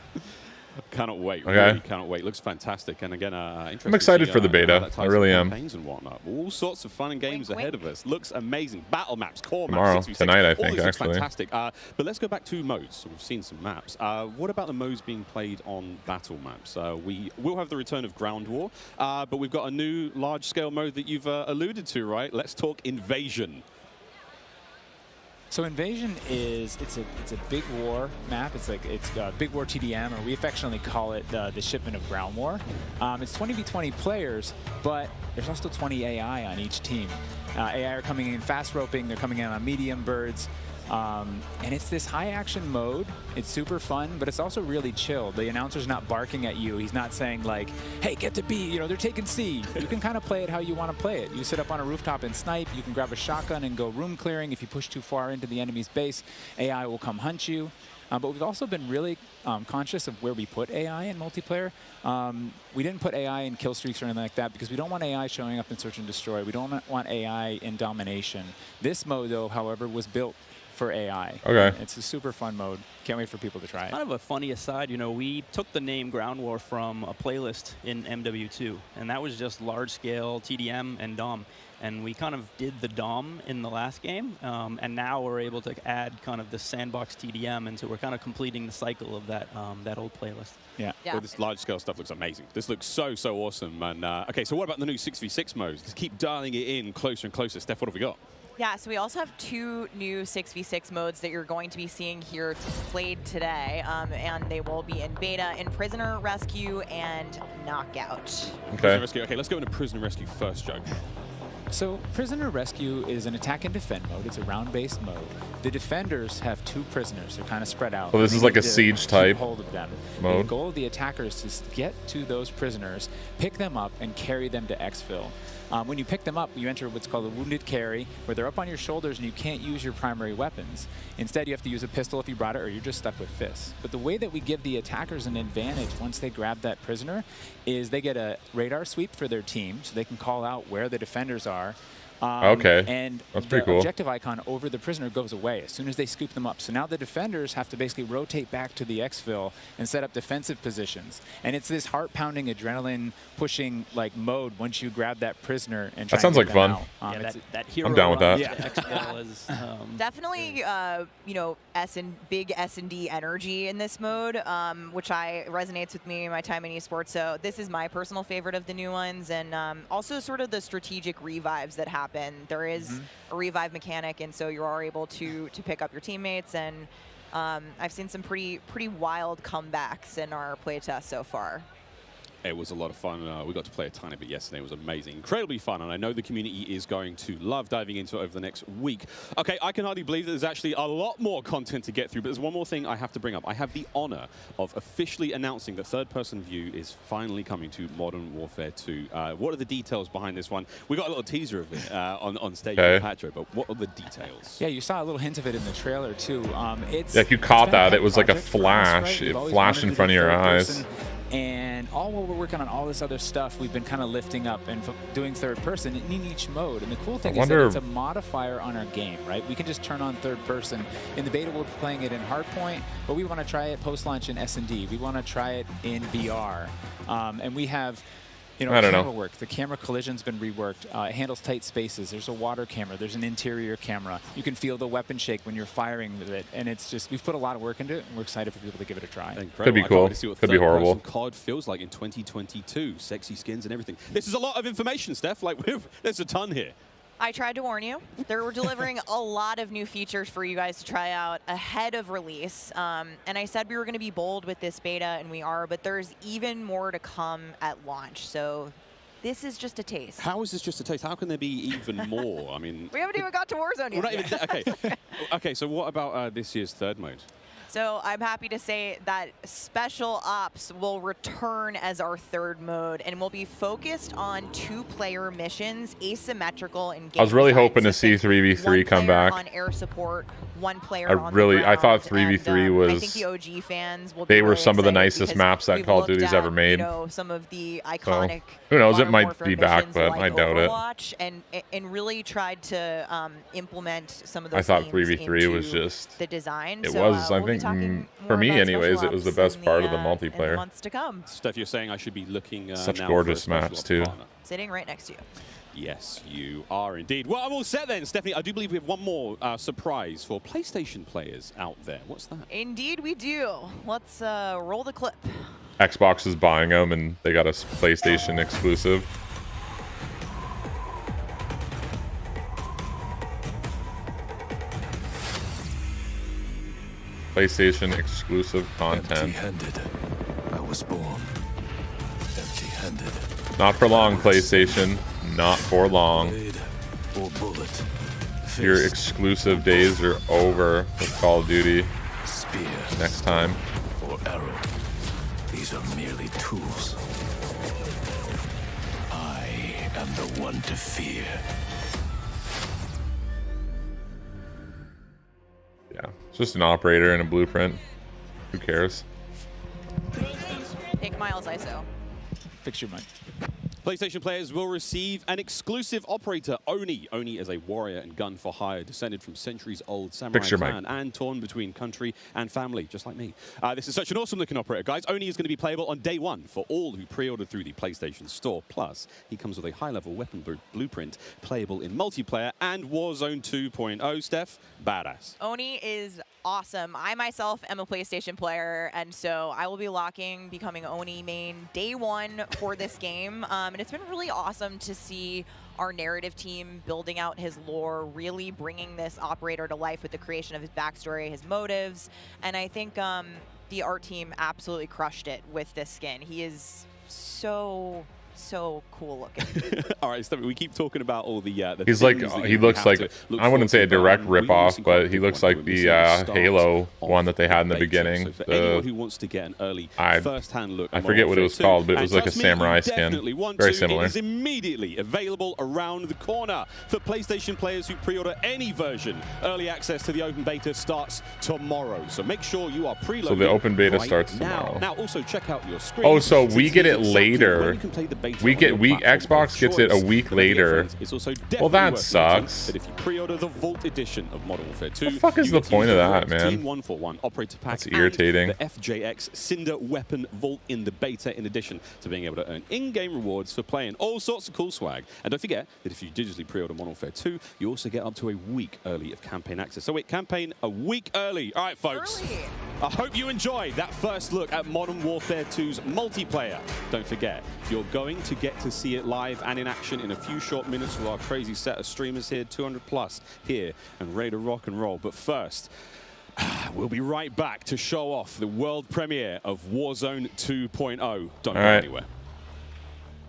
Cannot wait. Okay. Really cannot wait. Looks fantastic. And again, interesting. I'm excited to see, for the beta. how that ties I really into am. Campaigns and whatnot. All sorts of fun and games ahead of us. Looks amazing. Battle maps, core Tomorrow, maps, 6v6. tonight, I All think, this looks actually. fantastic. But let's go back to modes. So we've seen some maps. What about the modes being played on battle maps? We will have the return of Ground War, but we've got a new large-scale mode that you've alluded to, right? Let's talk Invasion. So Invasion is it's a big war map. It's Big War TDM, or we affectionately call it the shipment of Ground War. It's 20v20 players, but there's also 20 AI on each team. AI are coming in fast roping. They're coming in on medium birds. And it's this high action mode. It's super fun, but it's also really chill. The announcer's not barking at you. He's not saying like, hey, get to B, you know, they're taking C. You can kind of play it how you want to play it. You sit up on a rooftop and snipe. You can grab a shotgun and go room clearing. If you push too far into the enemy's base, AI will come hunt you. But we've also been really conscious of where we put AI in multiplayer. We didn't put AI in kill streaks or anything like that because we don't want AI showing up in search and destroy. We don't want AI in domination. This mode, though, however, was built for AI. Okay. It's a super fun mode. Can't wait for people to try it. Kind of a funny aside, you know, we took the name Ground War from a playlist in MW2, and that was just large-scale TDM and DOM. And we kind of did the DOM in the last game, and now we're able to add kind of the sandbox TDM, and so we're kind of completing the cycle of that that old playlist. Yeah. Well, this large-scale stuff looks amazing. This looks so awesome. And okay, so what about the new 6v6 modes? Let's keep dialing it in closer and closer. Steph, what have we got? Yeah, so we also have 2 new 6v6 modes that you're going to be seeing here played today, and they will be in beta in Prisoner Rescue and Knockout. Okay. Prisoner Rescue. Okay, let's go into Prisoner Rescue first, Joe. So Prisoner Rescue is an attack and defend mode. It's a round-based mode. The defenders have 2 prisoners. They're kind of spread out. Well, this is like a siege type hold of them. mode. The goal of the attackers is to get to those prisoners, pick them up, and carry them to exfil. When you pick them up, you enter what's called a wounded carry, where they're up on your shoulders and you can't use your primary weapons. Instead, you have to use a pistol if you brought it, or you're just stuck with fists. But the way that we give the attackers an advantage once they grab that prisoner is they get a radar sweep for their team, so they can call out where the defenders are. Okay. And that's pretty the cool. objective icon over the prisoner goes away as soon as they scoop them up. So now the defenders have to basically rotate back to the exfil and set up defensive positions. And it's this heart-pounding, adrenaline-pushing like mode once you grab that prisoner and try That sounds and like get them fun. out. Yeah, that hero I'm down with that. run to exfil is, Definitely, you know, big S&D energy in this mode, which resonates with me in my time in esports. So this is my personal favorite of the new ones, and also sort of the strategic revives that happen. There is a revive mechanic, and so you are able to pick up your teammates. And I've seen some pretty wild comebacks in our playtest so far. It was a lot of fun. We got to play a tiny bit yesterday. It was amazing. Incredibly fun, and I know the community is going to love diving into it over the next week. Okay, I can hardly believe that there's actually a lot more content to get through, but there's one more thing I have to bring up. I have the honor of officially announcing that third-person view is finally coming to Modern Warfare 2. What are the details behind this one? We got a little teaser of it on stage with Patro, but what are the details? Yeah, you saw a little hint of it in the trailer, too. It's Yeah, if you caught it's been a that, pet it was like a project for us, right? flash. We've It always flashed wanted in to front do of your third eyes. person. And all while we're working on all this other stuff, we've been kind of lifting up and doing third person in each mode. And the cool thing is that it's a modifier on our game, right? We can just turn on third person. In the beta, we're playing it in Hardpoint, but we want to try it post-launch in S&D. We want to try it in VR. And we have, you know, camera work. The camera collision's been reworked. It handles tight spaces. There's a water camera. There's an interior camera. You can feel the weapon shake when you're firing with it. And it's just, we've put a lot of work into it, and we're excited for people to give it a try. Incredible. Could be I can't cool. wait to see what Could be horrible. third-person COD feels like in 2022. Sexy skins and everything. This is a lot of information, Steph. Like, there's a ton here. I tried to warn you. We're delivering a lot of new features for you guys to try out ahead of release. And I said we were going to be bold with this beta, and we are, but there's even more to come at launch. So this is just a taste. How is this just a taste? How can there be even more? I mean, We haven't even got to Warzone yet. we're not even okay. Okay, so what about this year's third mode? So I'm happy to say that Special Ops will return as our third mode, and will be focused on 2-player missions, asymmetrical and game I was really design. hoping to see 3v3 come back. On air support, 1 player I on really, the I thought ground, 3v3 and, was. I think the OG fans will. They be were really some of the excited nicest because maps that we've Call of looked Duty's at, ever made. You know, some of the iconic. Who knows? It Modern might Warfare be back, missions but like I doubt it. Overwatch, and really tried to implement some of those. I thought themes 3v3 was into just. the design. It So, was, we'll I be think, talking for more me, about anyways, Special it was the Ops best in part of the in the multiplayer. months to come. Steph, you're saying I should be looking Such now gorgeous for a maps, special too. partner. Sitting right next to you. Yes, you are indeed. Well, I'm all set then, Stephanie. I do believe we have one more surprise for PlayStation players out there. What's that? Indeed, we do. Let's roll the clip. Xbox is buying them, and they got a PlayStation exclusive. PlayStation exclusive content. Empty-handed. I was born empty-handed. Not for long, PlayStation. Not for long. Blade or bullet. your exclusive days are over with Call of Duty Spear next time. or arrow. These are merely tools. I am the one to fear. Yeah, it's just an operator and a blueprint. Who cares? Take Miles ISO. Fix your mind. PlayStation players will receive an exclusive operator, Oni. Oni is a warrior and gun for hire, descended from centuries-old samurai Fix your clan mic. and torn between country and family, just like me. This is such an awesome-looking operator, guys. Oni is going to be playable on day one for all who pre-ordered through the PlayStation Store. Plus, he comes with a high-level weapon blueprint, playable in multiplayer and Warzone 2.0. Steph, badass. Oni is awesome. I myself am a PlayStation player, and so I will be becoming Oni main day one for this game. And it's been really awesome to see our narrative team building out his lore, really bringing this operator to life with the creation of his backstory, his motives. And I think the art team absolutely crushed it with this skin. He is so cool looking. All right, Steph, we keep talking about all the He's like, things that he you looks have like, to look I wouldn't say a forward to, direct but ripoff, we but he looks like the Halo one that they had in the beta. beginning. So for anyone who wants to get an early first-hand look, I at forget Modern what it was Warfare 2, called, but it and was like a trust me, samurai you skin. definitely want Very to. similar. It is immediately available around the corner for PlayStation players who pre-order any version. Early access to the open beta starts tomorrow, so make sure you are preloaded. So the open beta right starts now. tomorrow. Now, also check out your screen. Oh, so to we see get it exactly later. when you can play the beta We on get your we platform Xbox of gets it a choice. week But my dear later. friends, it's also Well, definitely that worth sucks. noting that if you pre-order the Vault edition of Modern Warfare 2, The fuck is you the get to point use of the that, Red man? Team 141 Operator Pack That's and irritating. the FJX Cinder Weapon Vault in the beta, in addition to being able to earn in-game rewards for playing all sorts of cool swag. And don't forget that if you digitally pre-order Modern Warfare 2, you also get up to a week early of campaign access. So wait, campaign a week early. All right, folks. I hope you enjoyed that first look at Modern Warfare 2's multiplayer. Don't forget, you're going to get to see it live and in action in a few short minutes with our crazy set of streamers here, 200 plus here, and ready to rock and roll. But first, we'll be right back to show off the world premiere of Warzone 2.0. Don't go anywhere.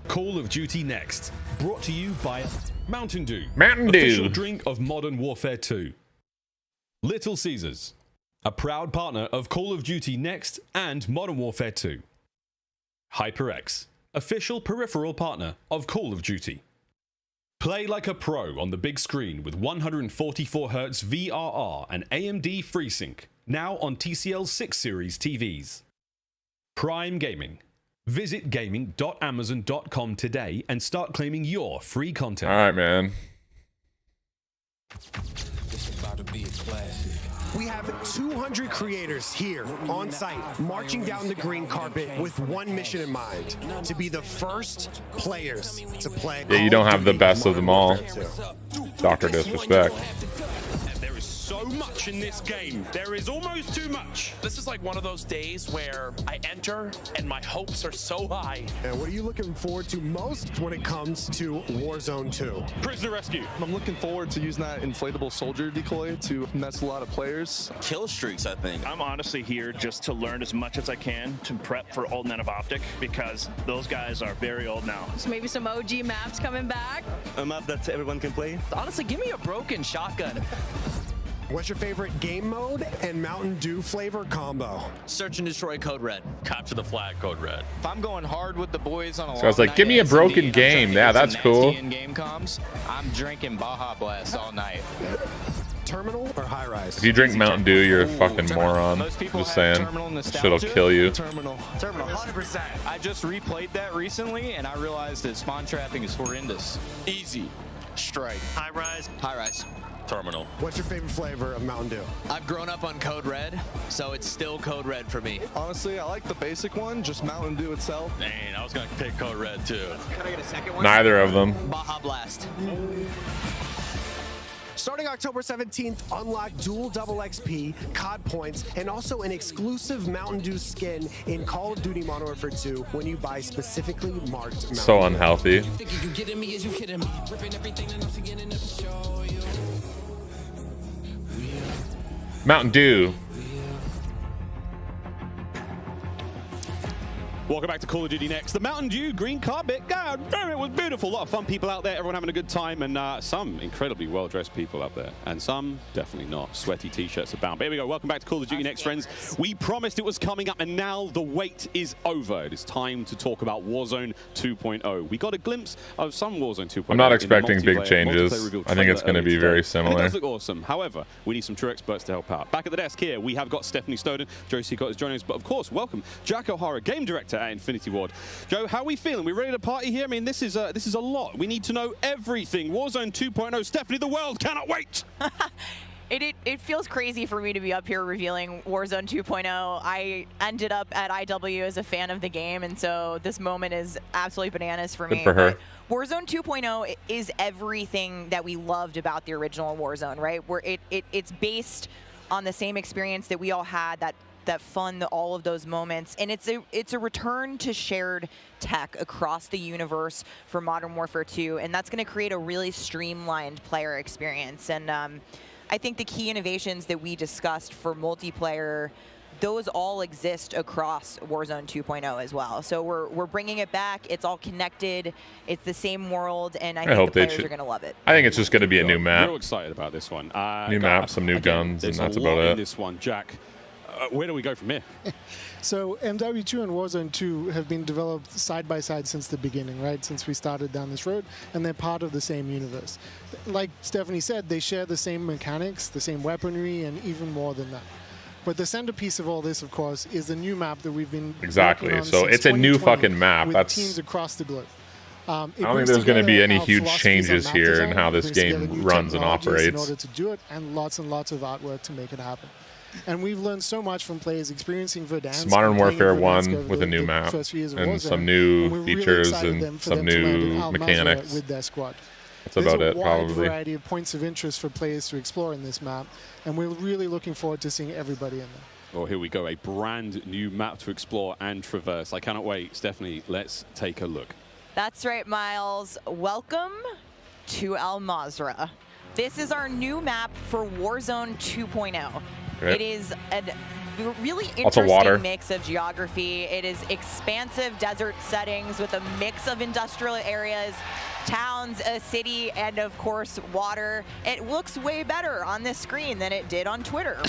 Call of Duty Next, brought to you by Mountain Dew. Mountain Dew. Official drink of Modern Warfare 2. Little Caesars, a proud partner of Call of Duty Next and Modern Warfare 2. HyperX, official peripheral partner of Call of Duty. Play like a pro on the big screen with 144Hz VRR and AMD FreeSync, now on TCL 6 Series TVs. Prime Gaming. Visit gaming.amazon.com today and start claiming your free content. All right, man. We have 200 creators here on site, marching down the green carpet with one mission in mind: to be the first players to play. Yeah, you don't have the best of them all. Dr. Disrespect. There is so much in this game. There is almost too much. This is like one of those days where I enter and my hopes are so high. And what are you looking forward to most when it comes to Warzone 2? Prisoner rescue. I'm looking forward to using that inflatable soldier decoy to mess a lot of players. Kill streaks, I think. I'm honestly here just to learn as much as I can to prep for Old Men of Optic, because those guys are very old now. So maybe some OG maps coming back. A map that everyone can play. Honestly, give me a broken shotgun. What's your favorite game mode and Mountain Dew flavor combo? Search and destroy Code Red. Capture the flag, Code Red. If I'm going hard with the boys on a So I was like, give me a broken game. Yeah, that's cool. In game comms, I'm drinking Baja Blast all night. Terminal or high rise? If you drink Mountain Dew, you're a fucking moron. Just saying. Shit'll kill you. Terminal, 100%. I just replayed that recently, and I realized that spawn trapping is horrendous. Easy. Strike. High rise. High rise. Terminal. What's your favorite flavor of Mountain Dew? I've grown up on Code Red, so it's still Code Red for me. Honestly, I like the basic one, just Mountain Dew itself. Dang, I was going to pick Code Red too. Can I get a second one? Neither of them. Baja Blast. Starting October 17th, unlock dual double XP, COD points, and also an exclusive Mountain Dew skin in Call of Duty Modern Warfare 2 when you buy specifically marked Mountain So Dew. unhealthy. Mountain Dew. Welcome back to Call of Duty Next. The Mountain Dew green carpet. God damn, it was beautiful. A lot of fun people out there, everyone having a good time, and some incredibly well-dressed people out there, and some definitely not. Sweaty t-shirts abound. But here we go. Welcome back to Call of Duty Next, friends. We promised it was coming up, and now the wait is over. It is time to talk about Warzone 2.0. We got a glimpse of some Warzone 2.0. I'm not expecting big changes. I think it's going to be very similar. It does look awesome. However, we need some true experts to help out. Back at the desk here, we have got Stephanie Snowden. Joe Seacott is joining us, but of course, welcome Jack O'Hara, game director at Infinity Ward. Joe, how are we feeling? We ready to party here? I mean, this is a lot. We need to know everything. Warzone 2.0. Stephanie, the world cannot wait. It feels crazy for me to be up here revealing Warzone 2.0. I ended up at IW as a fan of the game, and so this moment is absolutely bananas for me. Good for her. But Warzone 2.0 is everything that we loved about the original Warzone, right? Where it's based on the same experience that we all had, that fun, all of those moments, and it's a return to shared tech across the universe for Modern Warfare 2, and that's going to create a really streamlined player experience. And I think the key innovations that we discussed for multiplayer, those all exist across Warzone 2.0 as well. So we're bringing it back. It's all connected. It's the same world, and I think the players are going to love it. I think it's just going to be a new map. Real excited about this one. New map, some new guns, and that's about it. This one, Jack. Where do we go from here? So MW2 and Warzone 2 have been developed side by side since the beginning, right? Since we started down this road, and they're part of the same universe. Like Stephanie said, they share the same mechanics, the same weaponry, and even more than that. But the centerpiece of all this, of course, is the new map that we've been exactly. working on So since it's a new 2020 fucking map. with That's teams across the globe. I don't think there's going to be any huge changes here in how this game runs and operates. In order to do it, and lots of artwork to make it happen. And we've learned so much from players experiencing Verdansk. It's Modern Warfare 1 with a new map and some new features and some new mechanics. With their squad. That's about it, There's a wide probably. variety of points of interest for players to explore in this map, and we're really looking forward to seeing everybody in there. Well, here we go, a brand new map to explore and traverse. I cannot wait. Stephanie, let's take a look. That's right, Miles. Welcome to Al Mazrah. This is our new map for Warzone 2.0. Right. It is a really Lots of water. interesting mix of geography. It is expansive desert settings with a mix of industrial areas, towns, a city, and of course, water. It looks way better on this screen than it did on Twitter.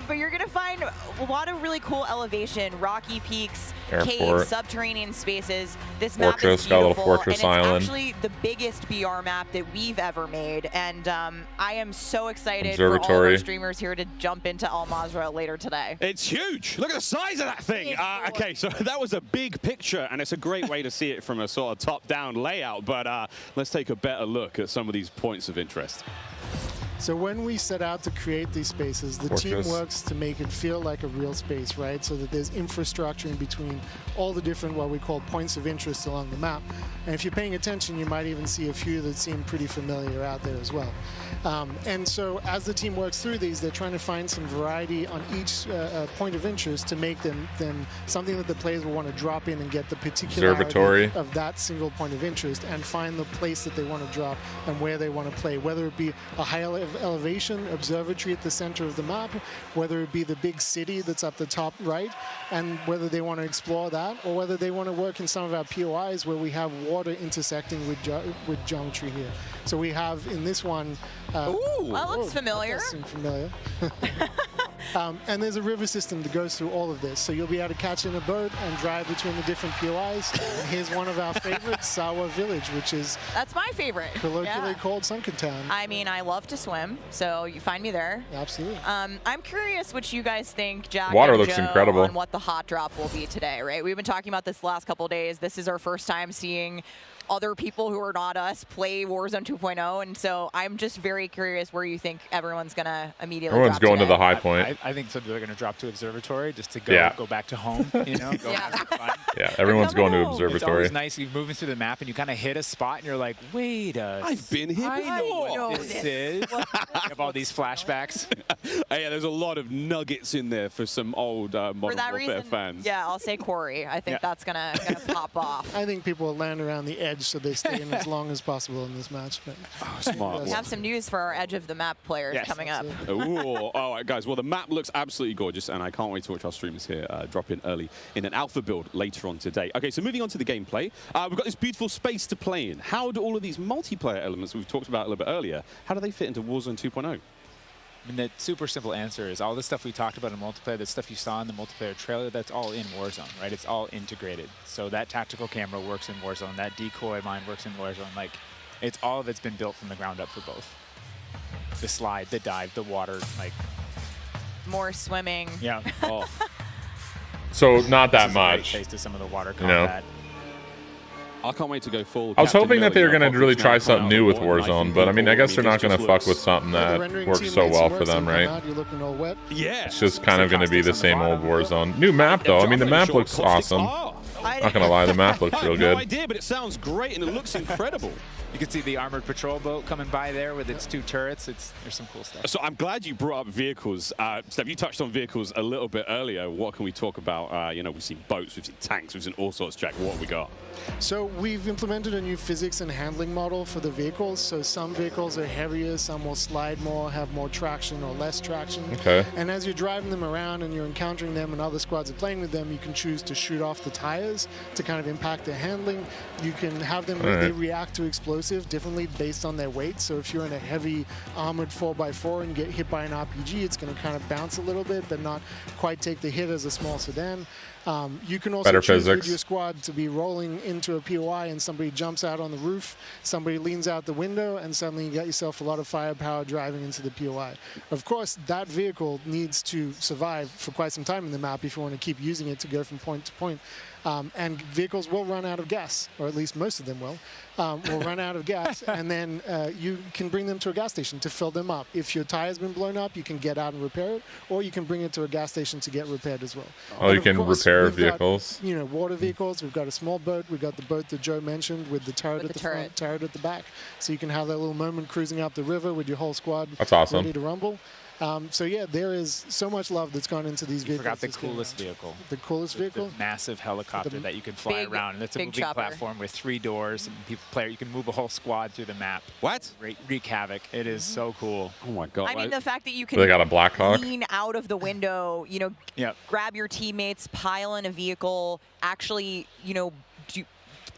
But you're going to find a lot of really cool elevation, rocky peaks, caves, subterranean spaces. This map is Got a little beautiful, fortress and it's island. actually the biggest BR map that we've ever made. And I am so excited for all of our Observatory. streamers here to jump into Al Mazrah later today. It's huge. Look at the size of that thing. Okay, so that was a big picture, and it's a great way to see it from a sort of top-down layout. But let's take a better look at some of these points of interest. So when we set out to create these spaces, the team works to make it feel like a real space, right? So that there's infrastructure in between all the different, what we call points of interest along the map. And if you're paying attention, you might even see a few that seem pretty familiar out there as well. And so as the team works through these, they're trying to find some variety on each point of interest to make them something that the players will want to drop in and get the particularity of that single point of interest and find the place that they want to drop and where they want to play, whether it be a high elevation observatory at the center of the map, whether it be the big city that's up the top right, and whether they want to explore that, or whether they want to work in some of our POIs where we have water intersecting with geometry here. So we have in this one. Ooh, that looks familiar. That does seem familiar. And there's a river system that goes through all of this. So you'll be able to catch in a boat and drive between the different POIs. And here's one of our favorites, Sawa Village, which is that's my favorite. Colloquially called Sunken Town. I mean, I love to swim, so you find me there. Absolutely. I'm curious what you guys think, Jack Water and looks Joe, incredible. on what the hot drop will be today, right? We've been talking about this the last couple of days. This is our first time seeing other people who are not us play Warzone 2.0, and so I'm just very curious where you think everyone's going to immediately Everyone's drop going today. to the high point. I think so. They're going to drop to Observatory just to go back to home, you know? Go have some fun. Yeah, everyone's going to Observatory. It's always nice. You're moving through the map and you kind of hit a spot and you're like, wait I've been here before. I know what this is. You have all these flashbacks. Yeah, there's a lot of nuggets in there for some old Modern Warfare fans. Yeah, I'll say Corey. I think that's gonna pop off. I think people will land around the edge edge so they stay in as long as possible in this match. But Smart. We have some news for our edge of the map players coming up. Ooh, all right, guys. Well, the map looks absolutely gorgeous, and I can't wait to watch our streamers here drop in early in an alpha build later on today. Okay, so moving on to the gameplay, we've got this beautiful space to play in. How do all of these multiplayer elements we've talked about a little bit earlier, how do they fit into Warzone 2.0? I mean, the super simple answer is all the stuff we talked about in multiplayer, the stuff you saw in the multiplayer trailer, that's all in Warzone, right? It's all integrated. So that tactical camera works in Warzone, that decoy mine works in Warzone. Like, it's all of it's been built from the ground up for both. The slide, the dive, the water, like. More swimming. Yeah. Oh. So not that This is a great much. taste of some of the water You know? combat. I can't wait to go full. I was Captain hoping that they were Miller, going to really Apocalypse try Now something coming new out with of Warzone. I Warzone, think but I mean, I guess this they're not just going to fuck looks- with something The that rendering works team so made well some for work, them, so right? out, You're looking all wet. Yeah. It's just kind of going to be the same old Warzone. New map, though. I mean, the map looks awesome. Not going to lie, the map looks I real have no good. idea, but it sounds great and it looks incredible. You can see the armored patrol boat coming by there with its 2 turrets. There's some cool stuff. So I'm glad you brought up vehicles. Steph, you touched on vehicles a little bit earlier. What can we talk about? You know, we've seen boats, we've seen tanks, we've seen all sorts. Jack, what have we got? So we've implemented a new physics and handling model for the vehicles. So some vehicles are heavier, some will slide more, have more traction or less traction. Okay. And as you're driving them around and you're encountering them and other squads are playing with them, you can choose to shoot off the tires to kind of impact their handling. You can have them, they react to explosive differently based on their weight. So if you're in a heavy armored 4x4 and get hit by an RPG, it's going to kind of bounce a little bit, but not quite take the hit as a small sedan. You can also Better choose physics. with your squad to be rolling into a POI and somebody jumps out on the roof, somebody leans out the window, and suddenly you got yourself a lot of firepower driving into the POI. Of course, that vehicle needs to survive for quite some time in the map if you want to keep using it to go from point to point. And vehicles will run out of gas, or at least most of them will run out of gas, and then you can bring them to a gas station to fill them up. If your tire's been blown up, you can get out and repair it, or you can bring it to a gas station to get repaired as well. Oh, And you of can course, repair we've got, vehicles? you know, water vehicles. We've got a small boat. We've got the boat that Joe mentioned with the turret at the front, turret at the back. So you can have that little moment cruising up the river with your whole squad That's awesome. ready to rumble. So yeah, there is so much love that's gone into these You vehicles. forgot the this game. coolest vehicle. The coolest vehicle? The massive helicopter that you can fly big- around. And it's a big moving chopper. platform with 3 doors. And you can move a whole squad through the map. What? Wreak havoc. It is so cool. Oh my god. I mean, the fact that you can They got a Black Hawk? lean out of the window, you know, grab your teammates, pile in a vehicle, actually, you know,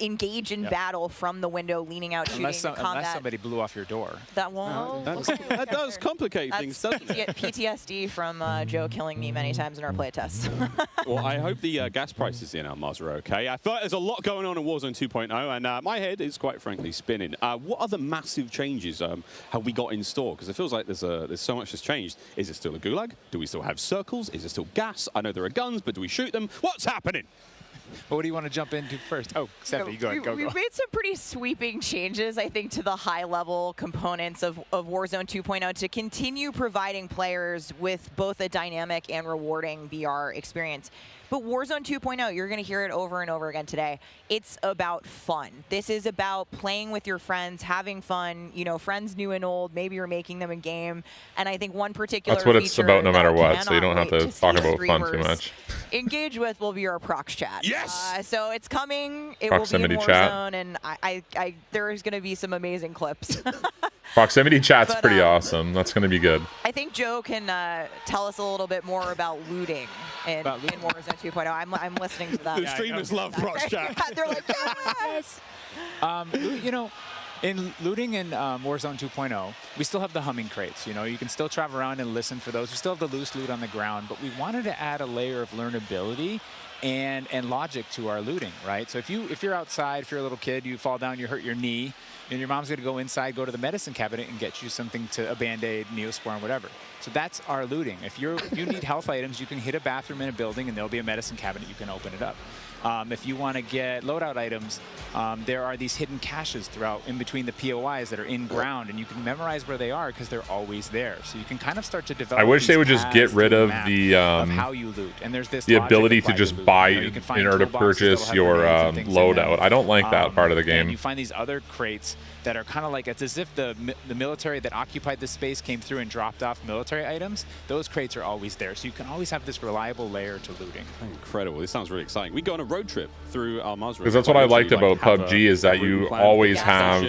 engage in battle from the window, leaning out, shooting, Unless combat. somebody blew off your door. That won't. That does complicate things, doesn't it? PTSD from Joe killing me many times in our play tests. Well, I hope the gas prices in Almaz are okay. I feel like there's a lot going on in Warzone 2.0, and my head is quite frankly spinning. What other massive changes have we got in store? Because it feels like there's so much that's changed. Is it still a gulag? Do we still have circles? Is it still gas? I know there are guns, but do we shoot them? What's happening? Well, what do you want to jump into first? Oh, Stephanie, go ahead. Go. We've made some pretty sweeping changes, I think, to the high-level components of Warzone 2.0 to continue providing players with both a dynamic and rewarding VR experience. But Warzone 2.0, you're going to hear it over and over again today. It's about fun. This is about playing with your friends, having fun, you know, friends new and old. Maybe you're making them a game. And I think one particular That's what it's feature about no matter that what, so you don't have cannot to wait talk see about fun too streamers much. engage with will be our prox chat. Yes! So it's coming. It Proximity will be in chat. Warzone, and I there's going to be some amazing clips. Proximity chat's pretty awesome. That's going to be good. I think Joe can tell us a little bit more about looting in Warzone 2.0. I'm listening to that. The streamers love prox chat. They're like, yes. You know, in looting in Warzone 2.0, we still have the humming crates. You know, you can still travel around and listen for those. We still have the loose loot on the ground, but we wanted to add a layer of learnability and logic to our looting, right? So if you're outside, if you're a little kid, you fall down, you hurt your knee, and your mom's gonna go inside, go to the medicine cabinet and get you something a Band-Aid, Neosporin, whatever. So that's our looting. If you need health items, you can hit a bathroom in a building and there'll be a medicine cabinet, you can open it up. If you want to get loadout items, there are these hidden caches throughout in between the POIs that are in ground, and you can memorize where they are because they're always there. So you can kind of start to develop. I wish they would just paths get rid through of map the how you loot. And there's this the logic ability to applied just loot. buy You know, you can find in order to toolboxes purchase that'll have your grenades and things in loadout. them. I don't like that part of the game. And you find these other crates that are kind of like, it's as if the military that occupied this space came through and dropped off military items. Those crates are always there. So you can always have this reliable layer to looting. Incredible. This sounds really exciting. We go on a road trip through Al Mazrah. Because that's what I liked about PUBG is that you always have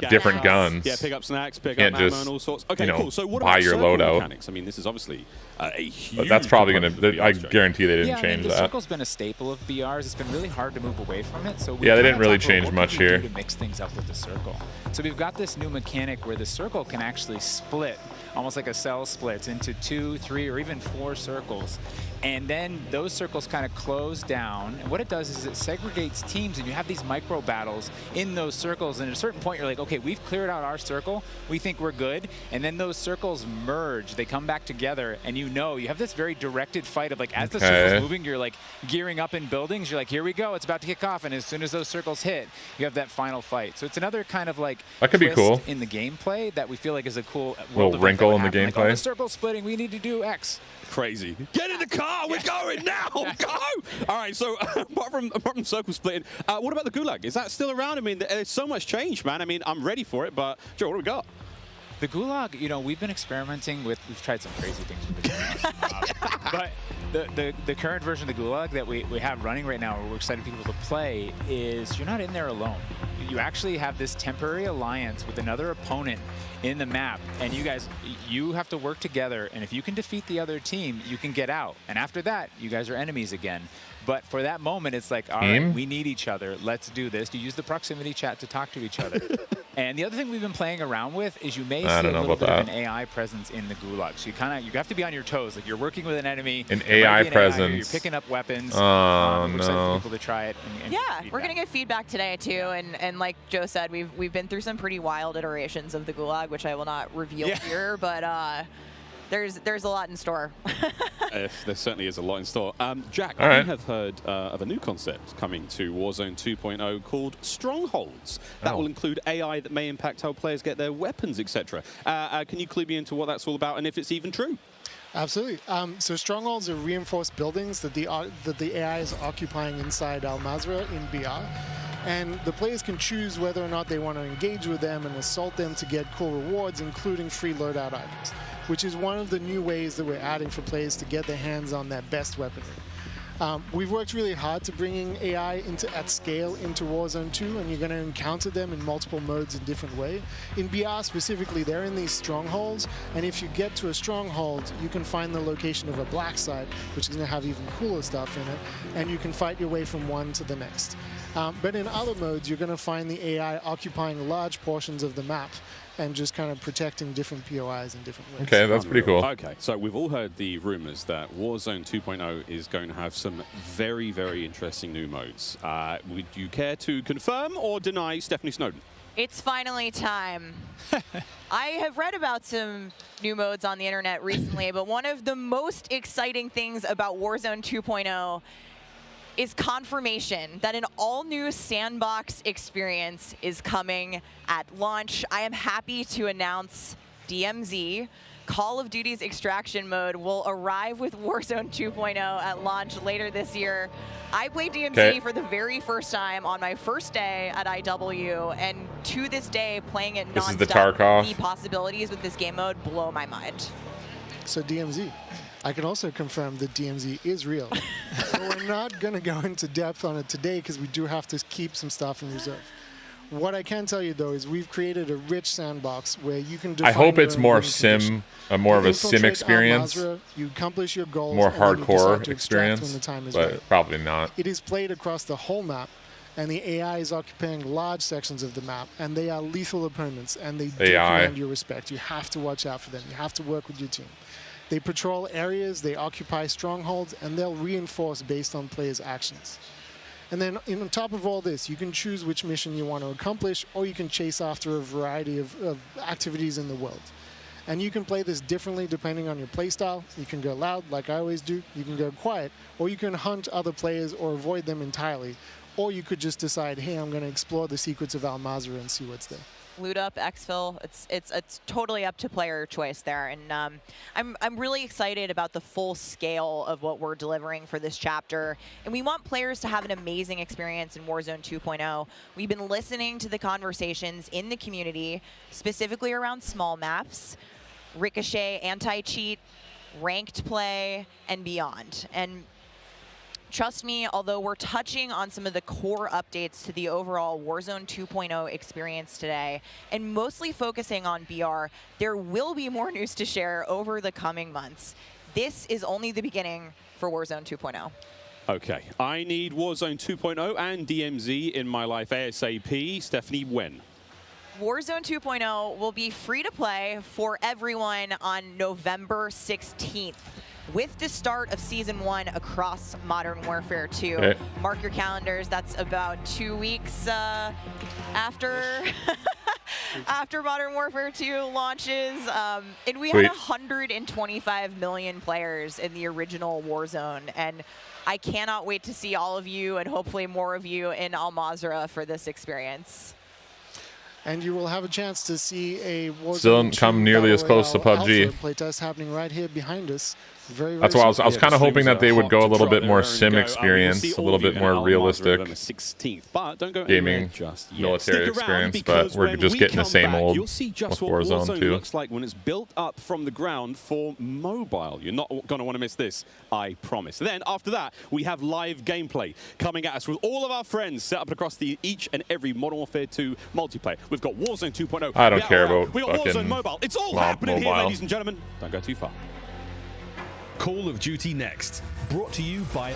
different guns. Yeah, pick up snacks, pick Can't up ammo just, and all sorts. Okay, cool. So what buy about your circle loadout. mechanics? I mean, this is obviously a huge. But that's probably going component to, of I the BRs. guarantee they didn't yeah, change the that. circle's been a staple of BRs. It's been really hard to move away from it. So we Yeah, they kinda didn't really talked about change what much can we do here. to mix things up with the circle. So we've got this new mechanic where the circle can actually split, almost like a cell splits, into 2, 3, or even 4 circles. And then those circles kind of close down. And what it does is it segregates teams, and you have these micro battles in those circles. And at a certain point, you're like, okay, we've cleared out our circle. We think we're good. And then those circles merge. They come back together, and you have this very directed fight of like, as the circle's moving, you're like gearing up in buildings. You're like, here we go. It's about to kick off. And as soon as those circles hit, you have that final fight. So it's another kind of like That could be twist cool. in the gameplay that we feel like is a cool Little wrinkle in the gameplay. Like, oh, the circle's splitting. We need to do X. Crazy. Get in the car. We're going now. Go. All right. So apart from circle splitting, what about the Gulag? Is that still around? I mean, there's so much change, man. I mean, I'm ready for it. But Joe, what do we got? The Gulag, we've been experimenting with. We've tried some crazy things with the Gulag. But the current version of the Gulag that we have running right now, where we're excited people to play, is you're not in there alone. You actually have this temporary alliance with another opponent in the map, and you have to work together, and if you can defeat the other team, you can get out. And after that, you guys are enemies again. But for that moment, it's like, all right, we need each other. Let's do this. You use the proximity chat to talk to each other. And the other thing we've been playing around with is you may see a little bit of an AI presence in the Gulag. So you have to be on your toes. Like, you're working with an enemy. An AI presence. You're picking up weapons. Oh, we're excited for people to try it. And yeah, we're gonna get feedback today too, and like Joe said, we've been through some pretty wild iterations of the Gulag, which I will not reveal here, but there's a lot in store. There certainly is a lot in store. Jack, All right. we have heard of a new concept coming to Warzone 2.0 called Strongholds. That will include AI that may impact how players get their weapons, etc. Can you clue me into what that's all about and if it's even true? Absolutely. So strongholds are reinforced buildings that the AI is occupying inside Al Mazrah in BR. And the players can choose whether or not they want to engage with them and assault them to get cool rewards, including free loadout items, which is one of the new ways that we're adding for players to get their hands on their best weaponry. We've worked really hard to bringing AI at scale into Warzone 2, and you're going to encounter them in multiple modes in different ways. In BR specifically, they're in these strongholds, and if you get to a stronghold, you can find the location of a black site, which is going to have even cooler stuff in it, and you can fight your way from one to the next. But in other modes, you're going to find the AI occupying large portions of the map and just kind of protecting different POIs in different ways. Okay, that's pretty cool. Okay, so we've all heard the rumors that Warzone 2.0 is going to have some very, very interesting new modes. Would you care to confirm or deny Stephanie Snowden? It's finally time. I have read about some new modes on the internet recently, but one of the most exciting things about Warzone 2.0 is confirmation that an all-new sandbox experience is coming at launch. I am happy to announce DMZ, Call of Duty's extraction mode, will arrive with Warzone 2.0 at launch later this year. I played DMZ for the very first time on my first day at IW, and to this day, playing it This is the nonstop, Tarkov. the possibilities with this game mode blow my mind. So DMZ. I can also confirm that DMZ is real. But we're not going to go into depth on it today because we do have to keep some stuff in reserve. What I can tell you, though, is we've created a rich sandbox where you can define I hope your it's own more winning condition. more of You a sim infiltrate experience, Al Mazrah, you accomplish your goals, more and then you decide hardcore to extract experience, when the time is but right. probably not. It is played across the whole map, and the AI is occupying large sections of the map, and they are lethal opponents, and they do AI. command your respect. You have to watch out for them. You have to work with your team. They patrol areas, they occupy strongholds, and they'll reinforce based on players' actions. And then on top of all this, you can choose which mission you want to accomplish, or you can chase after a variety of activities in the world. And you can play this differently depending on your playstyle. You can go loud, like I always do. You can go quiet, or you can hunt other players or avoid them entirely. Or you could just decide, hey, I'm going to explore the secrets of Al Mazrah and see what's there. Loot up, exfil, it's totally up to player choice there, and I'm really excited about the full scale of what we're delivering for this chapter, and we want players to have an amazing experience in Warzone 2.0. We've been listening to the conversations in the community, specifically around small maps, Ricochet, anti-cheat, ranked play, and beyond. And Trust me, although we're touching on some of the core updates to the overall Warzone 2.0 experience today, and mostly focusing on BR, there will be more news to share over the coming months. This is only the beginning for Warzone 2.0. Okay, I need Warzone 2.0 and DMZ in my life ASAP. Stephanie, when? Warzone 2.0 will be free to play for everyone on November 16th. With the start of Season 1 across Modern Warfare 2. Okay. Mark your calendars, that's about 2 weeks after after Modern Warfare 2 launches. And we had 125 million players in the original Warzone. And I cannot wait to see all of you and hopefully more of you in Al Mazrah for this experience. And you will have a chance to see a Warzone Still didn't come nearly as close to PUBG. Playtest happening right here behind us. Very That's why I was kind of hoping that they would go a little bit more sim We'll experience, see a little bit more realistic on the 16th, but don't go gaming just yet. military Stick around, experience, but because we're when just we getting the come same back, old you'll see just with what Warzone 2. looks like when it's built up from the ground for mobile. You're not going to want to miss this, I promise. Then after that, we have live gameplay coming at us with all of our friends set up across each and every Modern Warfare 2 multiplayer. We've got Warzone 2.0. I don't care about we got Warzone fucking Mobile. It's all happening here, mobile. ladies and gentlemen. Don't go too far. Call of Duty Next, brought to you by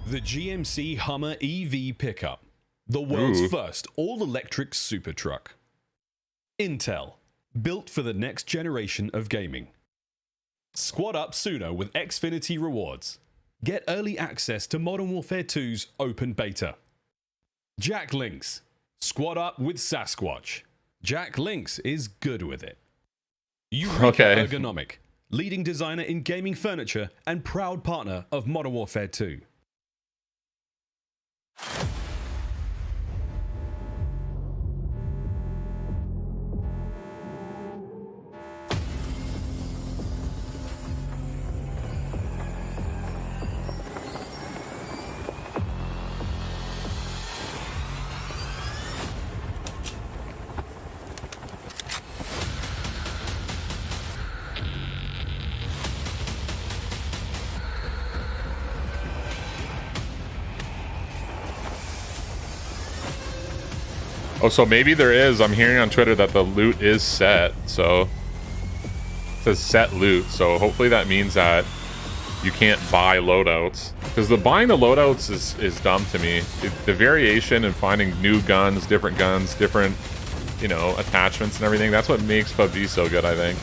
the GMC Hummer EV pickup, the world's first all-electric super truck. Intel, built for the next generation of gaming. Squad up sooner with Xfinity rewards. Get early access to Modern Warfare 2's open beta. Jack Links, squad up with Sasquatch. Jack Links is good with it. Eureka Ergonomic, leading designer in gaming furniture and proud partner of Modern Warfare 2. Oh, so maybe there is. I'm hearing on Twitter that the loot is set. So it says set loot. So hopefully that means that you can't buy loadouts. Because the buying the loadouts is dumb to me. The variation and finding new guns, different, you know, attachments and everything. That's what makes PUBG so good, I think.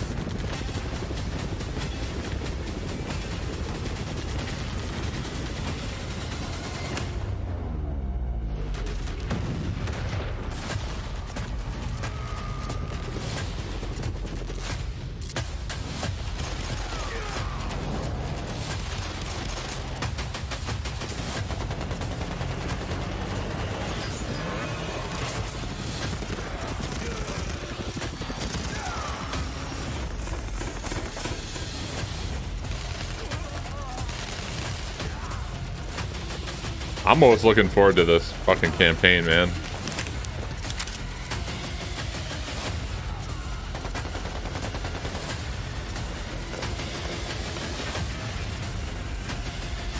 I'm always looking forward to this fucking campaign, man.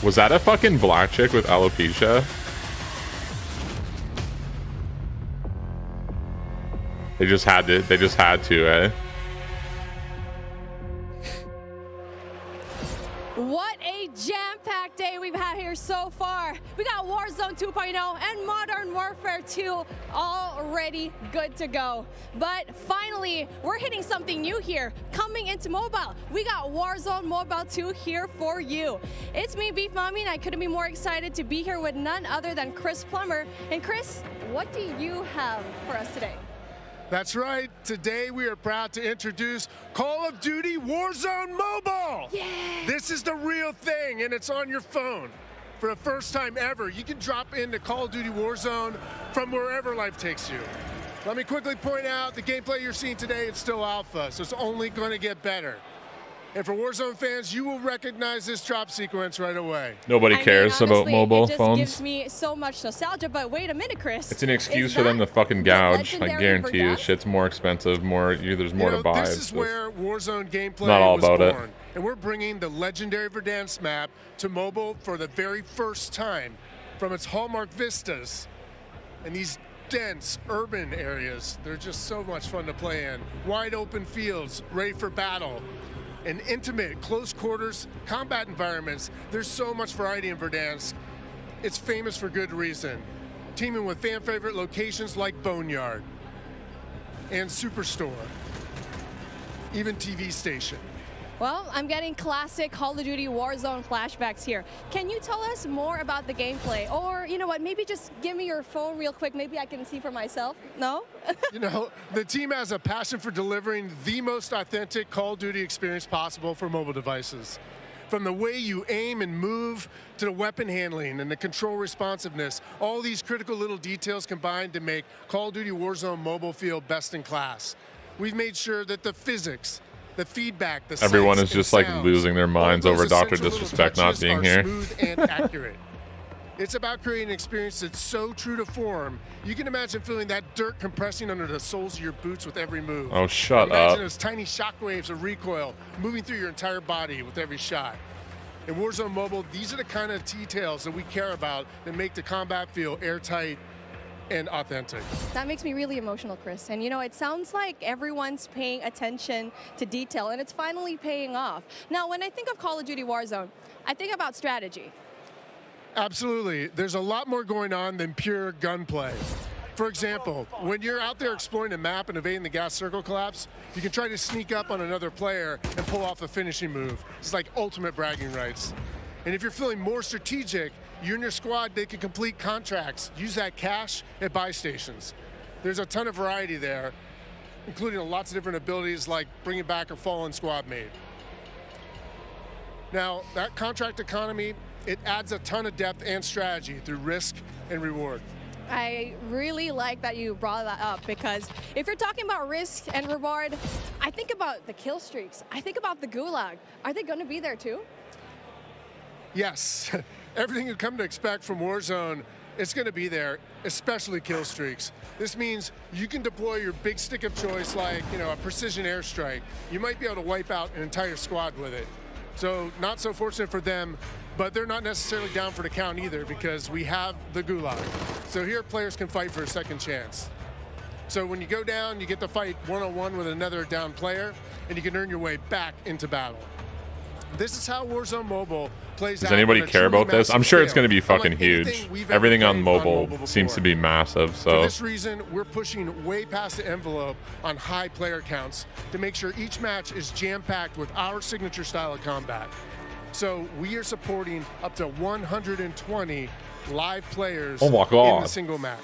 Was that a fucking black chick with alopecia? They just had to, eh? What a jam-packed day we've had here so far. We got Warzone 2.0 and Modern Warfare 2 already good to go. But finally, we're hitting something new here, coming into mobile. We got Warzone Mobile 2 here for you. It's me, Beef Mommy, and I couldn't be more excited to be here with none other than Chris Plummer. And Chris, what do you have for us today? That's right. Today we are proud to introduce Call of Duty Warzone Mobile. Yeah. This is the real thing, and it's on your phone. For the first time ever, you can drop into Call of Duty Warzone from wherever life takes you. Let me quickly point out the gameplay you're seeing today is still alpha, so it's only going to get better. And for Warzone fans, you will recognize this drop sequence right away. Nobody cares about mobile it just phones. gives me so much nostalgia, but wait a minute, Chris. It's an excuse for them to fucking gouge. I guarantee you, shit's more expensive. There's more to buy. This is where Warzone gameplay not all was about born. And we're bringing the legendary Verdansk map to mobile for the very first time from its hallmark vistas and these dense urban areas. They're just so much fun to play in. Wide open fields, ready for battle, and intimate, close quarters combat environments. There's so much variety in Verdansk. It's famous for good reason. Teaming with fan favorite locations like Boneyard and Superstore, even TV station. Well, I'm getting classic Call of Duty Warzone flashbacks here. Can you tell us more about the gameplay? Or, you know what, maybe just give me your phone real quick. Maybe I can see for myself. No? You know, the team has a passion for delivering the most authentic Call of Duty experience possible for mobile devices. From the way you aim and move to the weapon handling and the control responsiveness, all these critical little details combined to make Call of Duty Warzone mobile feel best in class. We've made sure that the physics, the feedback, the everyone sights is just and like sounds, losing their minds all over those Dr. essential little Disrespect not touches being are here. Smooth and accurate. It's about creating an experience that's so true to form. You can imagine feeling that dirt compressing under the soles of your boots with every move. Oh, shut Imagine up. those tiny shockwaves of recoil moving through your entire body with every shot. In Warzone Mobile, these are the kind of details that we care about that make the combat feel airtight and authentic. That makes me really emotional, Chris. And you know, it sounds like everyone's paying attention to detail, and it's finally paying off. Now, when I think of Call of Duty Warzone, I think about strategy. Absolutely. There's a lot more going on than pure gunplay. For example, when you're out there exploring a map and evading the gas circle collapse, you can try to sneak up on another player and pull off a finishing move. It's like ultimate bragging rights. And if you're feeling more strategic, you and your squad, they can complete contracts, use that cash at buy stations. There's a ton of variety there, including lots of different abilities like bringing back a fallen squad mate. Now, that contract economy, it adds a ton of depth and strategy through risk and reward. I really like that you brought that up, because if you're talking about risk and reward, I think about the kill streaks. I think about the gulag. Are they going to be there too? Yes, everything you come to expect from Warzone, it's going to be there, especially kill streaks. This means you can deploy your big stick of choice like, you know, a precision airstrike. You might be able to wipe out an entire squad with it. So not so fortunate for them, but they're not necessarily down for the count either, because we have the gulag. So here players can fight for a second chance. So when you go down, you get to fight one-on-one with another down player, and you can earn your way back into battle. This is how Warzone Mobile plays out. Does anybody on a care truly about this? I'm massive sure it's scale, going to be fucking unlike anything huge. we've ever Everything on played mobile seems to be massive, For so this reason, we're pushing way past the envelope on high player counts to make sure each match is jam-packed with our signature style of combat. So we are supporting up to 120 live players Oh my God. in a single match.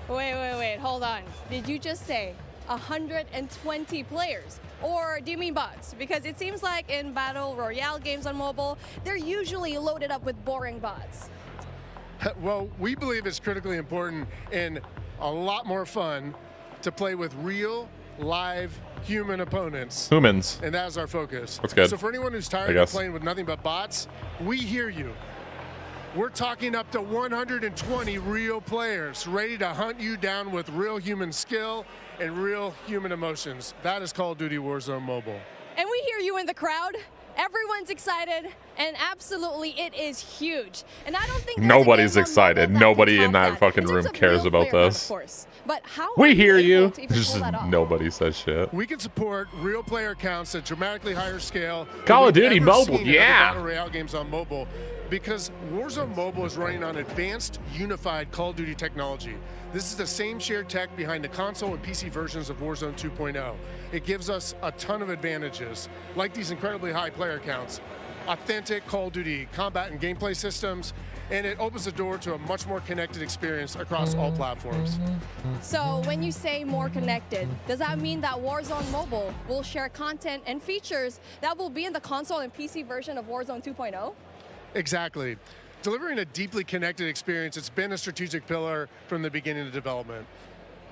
Wait, hold on. Did you just say 120 players? Or do you mean bots? Because it seems like in Battle Royale games on mobile, they're usually loaded up with boring bots. Well, we believe it's critically important and a lot more fun to play with real, live, human opponents. Humans. And that's our focus. That's good, So for anyone who's I tired of guess. playing with nothing but bots, we hear you. We're talking up to 120 real players ready to hunt you down with real human skill and real human emotions. That is Call of Duty Warzone Mobile. And we hear you in the crowd. Everyone's excited, and absolutely it is huge. And I don't think there's a nobody's game on excited. mobile that Nobody can in top that that. fucking In room terms of cares real about player count, this. Of course. But how We are hear able you. to even Just pull that off? nobody says shit. We can support real player counts at dramatically higher scale Call of than we've Duty ever Mobile, seen in other yeah. Battle Royale games on mobile, because Warzone Mobile is running on advanced, unified Call of Duty technology. This is the same shared tech behind the console and PC versions of Warzone 2.0. It gives us a ton of advantages, like these incredibly high player counts, authentic Call of Duty combat and gameplay systems, and it opens the door to a much more connected experience across all platforms. So when you say more connected, does that mean that Warzone Mobile will share content and features that will be in the console and PC version of Warzone 2.0? Exactly. Delivering a deeply connected experience, it's been a strategic pillar from the beginning of development.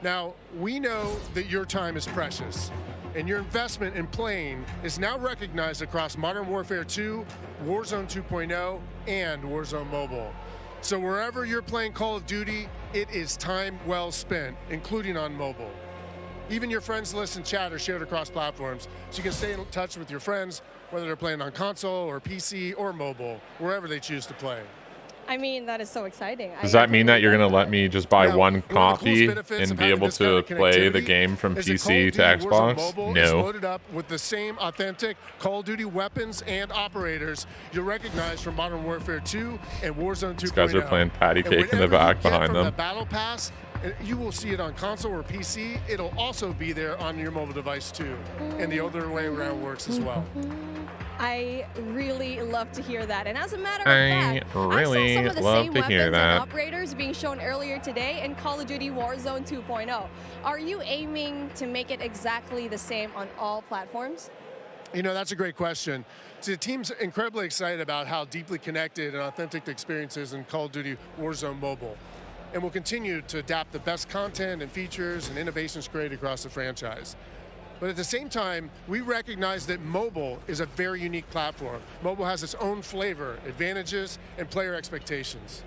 Now, we know that your time is precious, and your investment in playing is now recognized across Modern Warfare 2, Warzone 2.0, and Warzone Mobile. So wherever you're playing Call of Duty, it is time well spent, including on mobile. Even your friends list and chat are shared across platforms, so you can stay in touch with your friends whether they're playing on console or PC or mobile, wherever they choose to play. I mean, that is so exciting. Does that mean that you're going to let me just buy one the copy coolest benefits and of be having able this kind to of play the connectivity game from is that Call PC of to Duty Warzone Xbox? Mobile is No. loaded up with the same authentic Call of Duty weapons and operators you'll recognize from Modern Warfare 2 and Warzone 2.0. These guys are playing patty And cake in the whatever you back get behind from them. The Battle Pass, you will see it on console or PC. It'll also be there on your mobile device too, and the other way around works as well. I really love to hear that. And as a matter of I fact, really I saw some of the love same to weapons hear and that. operators being shown earlier today in Call of Duty Warzone 2.0. Are you aiming to make it exactly the same on all platforms? You know, that's a great question. See, the team's incredibly excited about how deeply connected and authentic the experience is in Call of Duty Warzone Mobile. And we'll continue to adapt the best content and features and innovations created across the franchise. But at the same time, we recognize that mobile is a very unique platform. Mobile has its own flavor, advantages, and player expectations.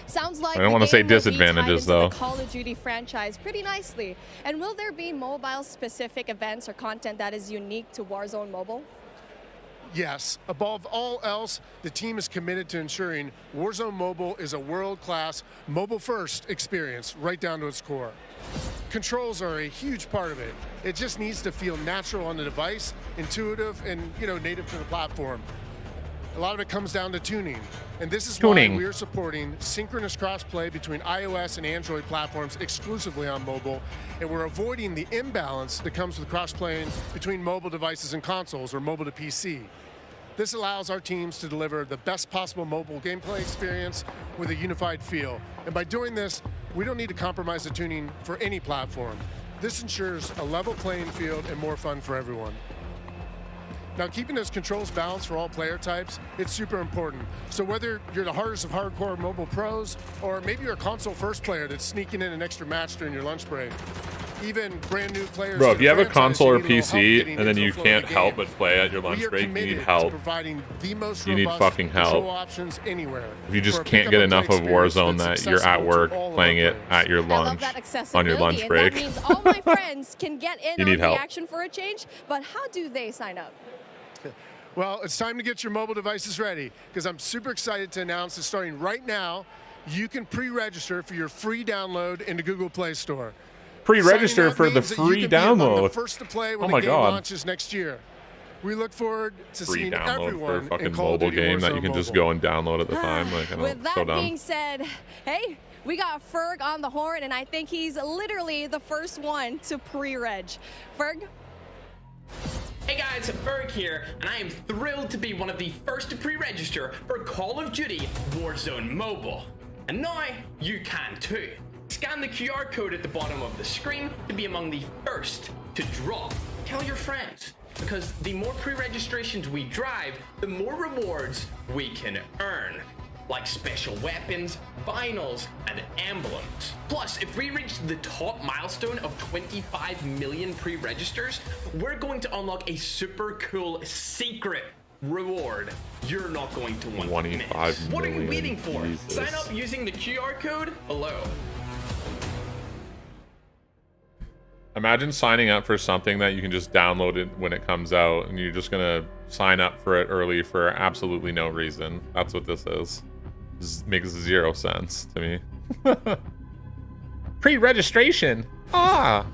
Sounds like I don't want to say disadvantages, though. The Call of Duty franchise pretty nicely. And will there be mobile-specific events or content that is unique to Warzone Mobile? Yes, above all else, the team is committed to ensuring Warzone Mobile is a world-class, mobile-first experience right down to its core. Controls are a huge part of it. It just needs to feel natural on the device, intuitive, and native to the platform. A lot of it comes down to tuning, and this is why we're supporting synchronous crossplay between iOS and Android platforms exclusively on mobile, and we're avoiding the imbalance that comes with crossplaying between mobile devices and consoles or mobile to PC. This allows our teams to deliver the best possible mobile gameplay experience with a unified feel. And by doing this, we don't need to compromise the tuning for any platform. This ensures a level playing field and more fun for everyone. Now, keeping those controls balanced for all player types, it's super important. So whether you're the hardest of hardcore mobile pros, or maybe you're a console first player that's sneaking in an extra match during your lunch break, even brand new players. Bro, if you have a franchise console who or need a little help PC getting and then into you the flow of the can't help game, but play at your lunch we are break, you committed need to help. providing the most You need robust fucking help. control options anywhere. If you just for a can't pick get up and enough play of experience Warzone that's that you're at accessible to work all of playing our it at your I love lunch, that on your accessibility, lunch and break. that means all my friends can get in You on need the help. action for a change, but how do they sign up? Well, it's time to get your mobile devices ready, because I'm super excited to announce that starting right now, you can pre-register for your free download in the Google Play Store. Pre-register Signing up for the means that you free can be among download. The first to play when Oh my the game God. launches next year. We look forward to Free seeing download for everyone a fucking in Call of mobile Duty game that you Warzone can just Mobile. go and download at the time. Like, I know, With that so dumb. being said, hey, we got Ferg on the horn, and I think he's literally the first one to pre-reg. Ferg? Hey guys, Ferg here, and I am thrilled to be one of the first to pre-register for Call of Duty Warzone Mobile. And now you can too. Scan the QR code at the bottom of the screen to be among the first to drop. Tell your friends, because the more pre-registrations we drive, the more rewards we can earn. Like special weapons, vinyls, and emblems. Plus, if we reach the top milestone of 25 million pre-registers, we're going to unlock a super cool secret reward you're not going to want to 25 miss. What are you million, waiting for? Jesus. Sign up using the QR code below. Imagine signing up for something that you can just download it when it comes out, and you're just gonna sign up for it early for absolutely no reason. That's what this is. This makes zero sense to me. Pre-registration. Ah.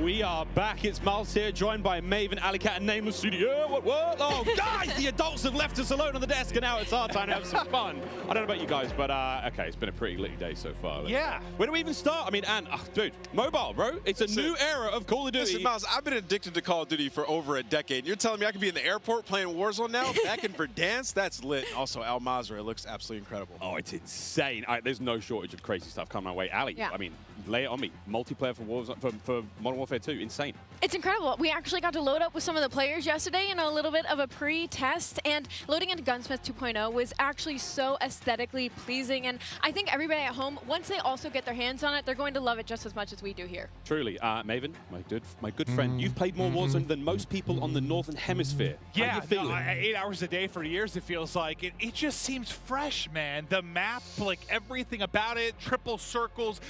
We are back. It's Miles here, joined by Maven, Alicat, and Nameless Studio. What? Oh, guys, the adults have left us alone on the desk, and now it's our time to have some fun. I don't know about you guys, but okay, it's been a pretty litty day so far. Yeah. Where do we even start? I mean, dude, mobile, bro. It's a new era of Call of Duty. Listen, Miles, I've been addicted to Call of Duty for over a decade. You're telling me I could be in the airport playing Warzone now? Back in Verdansk? That's lit. Also, Al Mazrah looks absolutely incredible. Oh, it's insane. There's no shortage of crazy stuff coming my way. Ali, Yeah. I mean, lay it on me. Multiplayer for Warzone, for Modern Warfare 2, insane. It's incredible. We actually got to load up with some of the players yesterday in a little bit of a pre-test, and loading into Gunsmith 2.0 was actually so aesthetically pleasing, and I think everybody at home, once they also get their hands on it, they're going to love it just as much as we do here. Truly. Maven, my good friend, you've played more Warzone than most people on the Northern Hemisphere. How Yeah, you feeling? 8 hours a day for years, it feels like. It just seems fresh, man. The map, like everything about it, triple circles,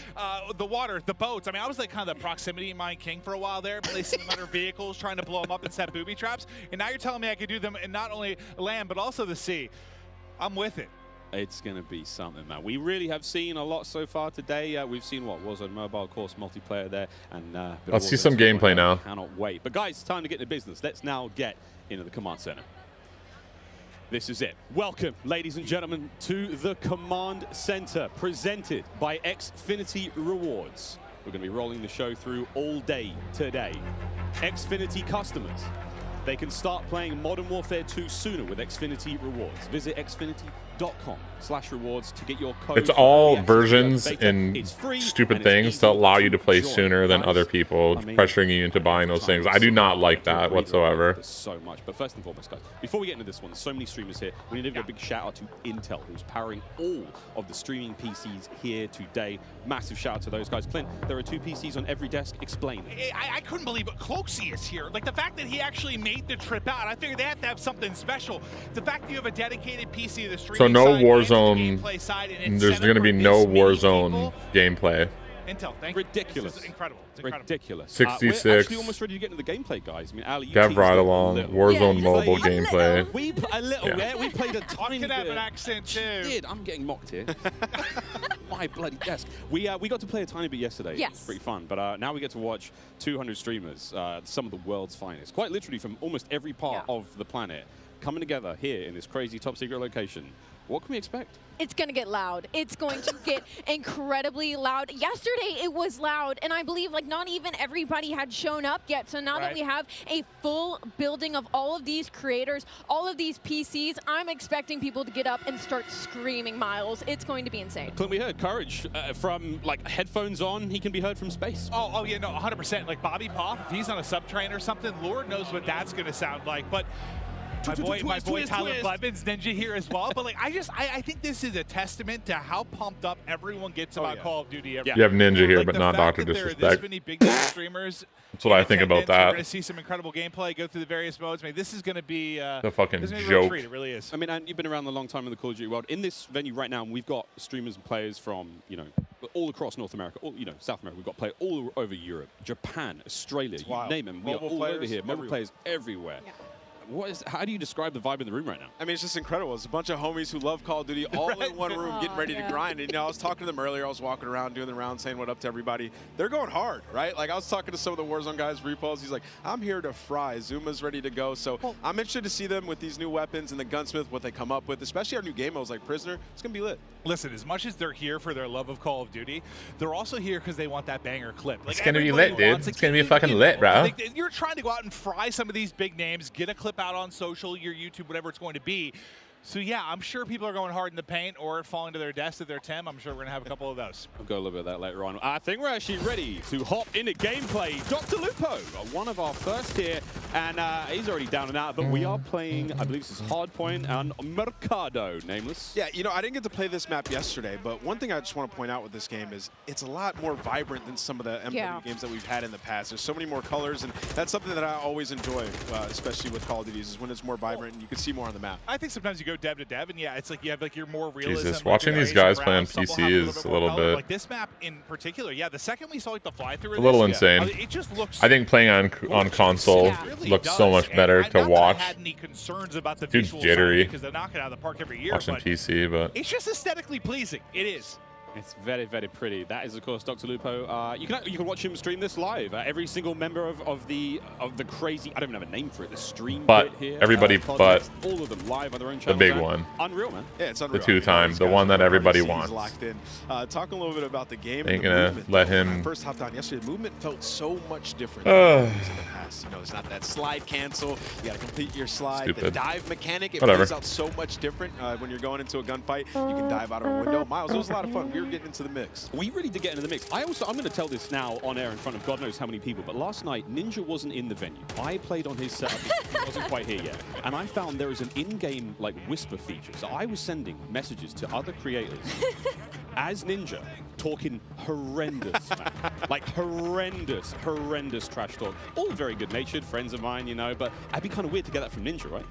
the water, the boats. I mean, I was like kind of the proximity mine king for a while there, placing them under vehicles, trying to blow them up and set booby traps. And now you're telling me I could do them in not only land, but also the sea. I'm with it. It's going to be something, man. We really have seen a lot so far today. We've seen what Warzone Mobile, of course, multiplayer there. And Let's see some gameplay now. Cannot wait. But guys, it's time to get into business. Let's now get into the command center. This is it. Welcome, ladies and gentlemen, to the Command Center, presented by Xfinity Rewards. We're going to be rolling the show through all day today. Xfinity customers, they can start playing Modern Warfare 2 sooner with Xfinity Rewards. Visit xfinity.com/rewards to get your code. It's all versions and stupid things to allow you to play sooner than other people, pressuring you into buying those things. I do not like that whatsoever. So much. But first and foremost, guys, before we get into this one, there's so many streamers here. We need to give a big shout out to Intel, who's powering all of the streaming PCs here today. Massive shout out to those guys. Clint, there are 2 PCs on every desk. Explain. I couldn't believe it. Cloaksy is here. Like the fact that he actually made the trip out. I figured they have to have something special. The fact that you have a dedicated PC to the streaming So no side, Warzone. There's going to be no Warzone gameplay. Intel, thank Ridiculous. This is incredible. It's incredible. Ridiculous. 66. We're actually almost ready to get into the gameplay, guys. I mean, Ali, you Dev Ride Along, Warzone mobile like, gameplay. We a little, yeah. We played a tiny could bit. have an accent too. I'm getting mocked here. My bloody desk. We got to play a tiny bit yesterday. Yes. It's pretty fun. But now we get to watch 200 streamers, some of the world's finest, quite literally from almost every part of the planet, coming together here in this crazy top secret location. What can we expect? It's going to get loud. It's going to get incredibly loud. Yesterday, it was loud, and I believe like not even everybody had shown up yet. So now that we have a full building of all of these creators, all of these PCs, I'm expecting people to get up and start screaming Miles. It's going to be insane. Clint, we heard Courage from like headphones on. He can be heard from space. Oh yeah, no, 100%. Like Bobby Pop, if he's on a subtrain or something, Lord knows what that's going to sound like. But my boy Tyler Blevins, Ninja here as well. But like, I think this is a testament to how pumped up everyone gets about Call of Duty. You have Ninja here, but not Dr. Disrespect. This many big streamers. That's what I think about that. We're going to see some incredible gameplay, go through the various modes. I mean, this is going to be the fucking joke. It really is. I mean, and you've been around a long time in the Call of Duty world. In this venue right now, we've got streamers and players from, you know, all across North America, all, you know, South America. We've got players all over Europe, Japan, Australia, you name them. We are all over here. Mobile players everywhere. Yeah. How do you describe the vibe in the room right now? I mean, it's just incredible. It's a bunch of homies who love Call of Duty all in one room getting ready to grind. And, you know, I was talking to them earlier. I was walking around doing the round saying what up to everybody. They're going hard, right? Like, I was talking to some of the Warzone guys, Repos. He's like, I'm here to fry. Zuma's ready to go. So I'm interested to see them with these new weapons and the gunsmith, what they come up with, especially our new game modes like Prisoner. It's going to be lit. Listen, as much as they're here for their love of Call of Duty, they're also here because they want that banger clip. Like, it's going to be lit, dude. It's going to be fucking lit, bro. Like, you're trying to go out and fry some of these big names, get a clip out on social, your YouTube, whatever it's going to be. So yeah, I'm sure people are going hard in the paint or falling to their desk at their Tim. I'm sure we're going to have a couple of those. We'll go a little bit of that later on. I think we're actually ready to hop into gameplay. Dr. Lupo, one of our first here, and he's already down and out, but we are playing, I believe this is Hardpoint and Mercado, Nameless. Yeah, you know, I didn't get to play this map yesterday, but one thing I just want to point out with this game is it's a lot more vibrant than some of the MW games that we've had in the past. There's so many more colors, and that's something that I always enjoy, especially with Call of Duty, is when it's more vibrant and you can see more on the map. I think sometimes you go dev to dev, and yeah, it's like you have like your more realism. Jesus, watching these guys play on PC is a little bit. Like this map in particular, yeah. The second we saw like the fly through, a little insane. It just looks. I think playing on console looks so much better to watch. I had any concerns about the Dude's jittery because they're knocking out of the park every year. Watching PC, but it's just aesthetically pleasing. It is. It's very, very pretty. That is, of course, Dr. Lupo. You can watch him stream this live. Every single member of the crazy, I don't even have a name for it, the stream but bit here. everybody but all of them live on their own channel. The big one. Unreal, man. Yeah, it's unreal. The two-time, the one that everybody wants. Locked in. Talking a little bit about the game. Ain't gonna let him. When I first hopped on yesterday, the movement felt so much different than in the past. You know, it's not that slide cancel. You got to complete your slide. Stupid. The dive mechanic, it plays out so much different when you're going into a gunfight. You can dive out of a window. Miles, it was a lot of fun. We were getting into the mix. We really did get into the mix. I'm going to tell this now on air in front of God knows how many people, but last night, Ninja wasn't in the venue. I played on his setup. He wasn't quite here yet. And I found there is an in-game, like, whisper feature. So I was sending messages to other creators as Ninja, talking horrendous, man. Like, horrendous trash talk. All very good-natured friends of mine, you know, but it'd be kind of weird to get that from Ninja, right?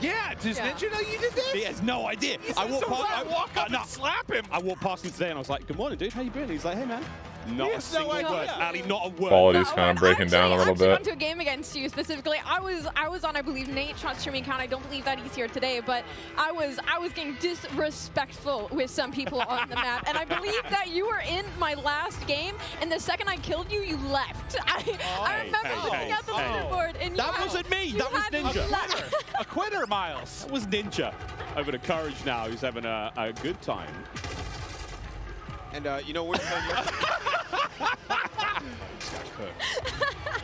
Yeah, does Ninja know you did this? He has no idea. I walk up and slap him. I walked past him today and I was like, good morning, dude. How you doing? He's like, hey, man. Not a single word. Ali, not a word. Quality's kind of breaking down a little bit. Actually, gone to a game against you specifically. I was on, I believe, Nate shot streaming account. I don't believe that he's here today, but I was getting disrespectful with some people on the map, and I believe that you were in my last game, and the second I killed you, you left. I remember looking at the leaderboard, and that wasn't me. That was Ninja. A quitter, Miles. That was Ninja. Over to Courage now, who's having a good time. And, you know, we're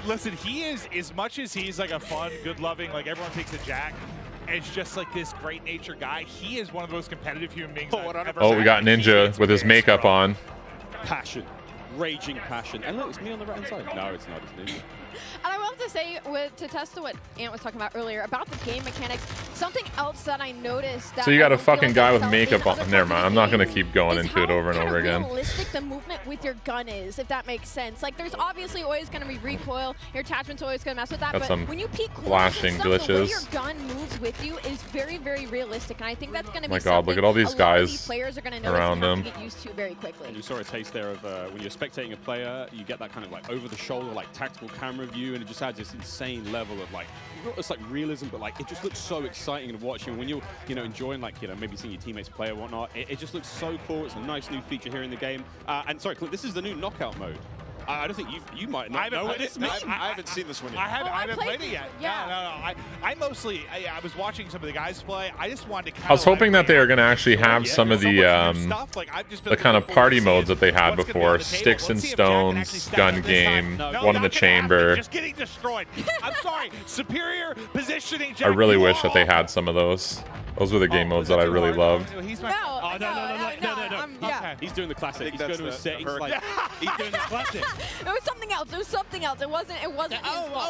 Listen, he is, as much as he's like a fun, good-loving, like everyone takes a Jack, it's just like this great-natured guy. He is one of the most competitive human beings I've ever Oh, we got Ninja with his makeup on. Passion. Raging passion. And look, it's me on the right-hand side. No, it's not. It's Ninja. And I will have to say, to test what Ant was talking about earlier about the game mechanics, something else that I noticed that So you got a fucking guy with makeup on. Never mind. I'm not going to keep going into it over and over again. Realistic the movement with your gun is, if that makes sense. Like, there's obviously always going to be recoil. Your attachment's always going to mess with that. Got But when you peek flashing glitches. the way your gun moves with you is very, very realistic. And I think that's going to be My God, look at all these guys players are going to around them. get used to very quickly. And you saw a taste there of when you're spectating a player, you get that kind of like over-the-shoulder, like tactical camera view, and it just adds this insane level of like, it's like realism, but like it just looks so exciting to watch. And when you're, enjoying like, maybe seeing your teammates play or whatnot, it just looks so cool. It's a nice new feature here in the game. And sorry, Clint, this is the new knockout mode. I don't think you might not know what this means. I haven't seen this one yet. I haven't played it yet. Yeah. No. I mostly, I was watching some of the guys play. I just wanted to. I was hoping that they are going to actually have some of the kind of party modes that they had before. Sticks and Stones, gun game, one in the chamber. Just getting destroyed. I'm sorry. Superior positioning. I really wish that they had some of those. Those were the game modes that I really loved. No. He's doing the classic. He's going to his settings like he's doing the classic. It was something else. It was something else. It wasn't.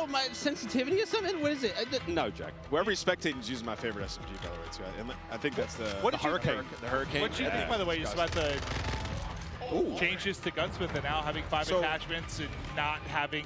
My sensitivity or something? What is it? No, Jack. Wherever he's spectating is using my favorite SMG, by the way, too. And I think that's the Hurricane. The Hurricane. What do you think, by the way, just about the changes to Gunsmith and now having 5 attachments and not having,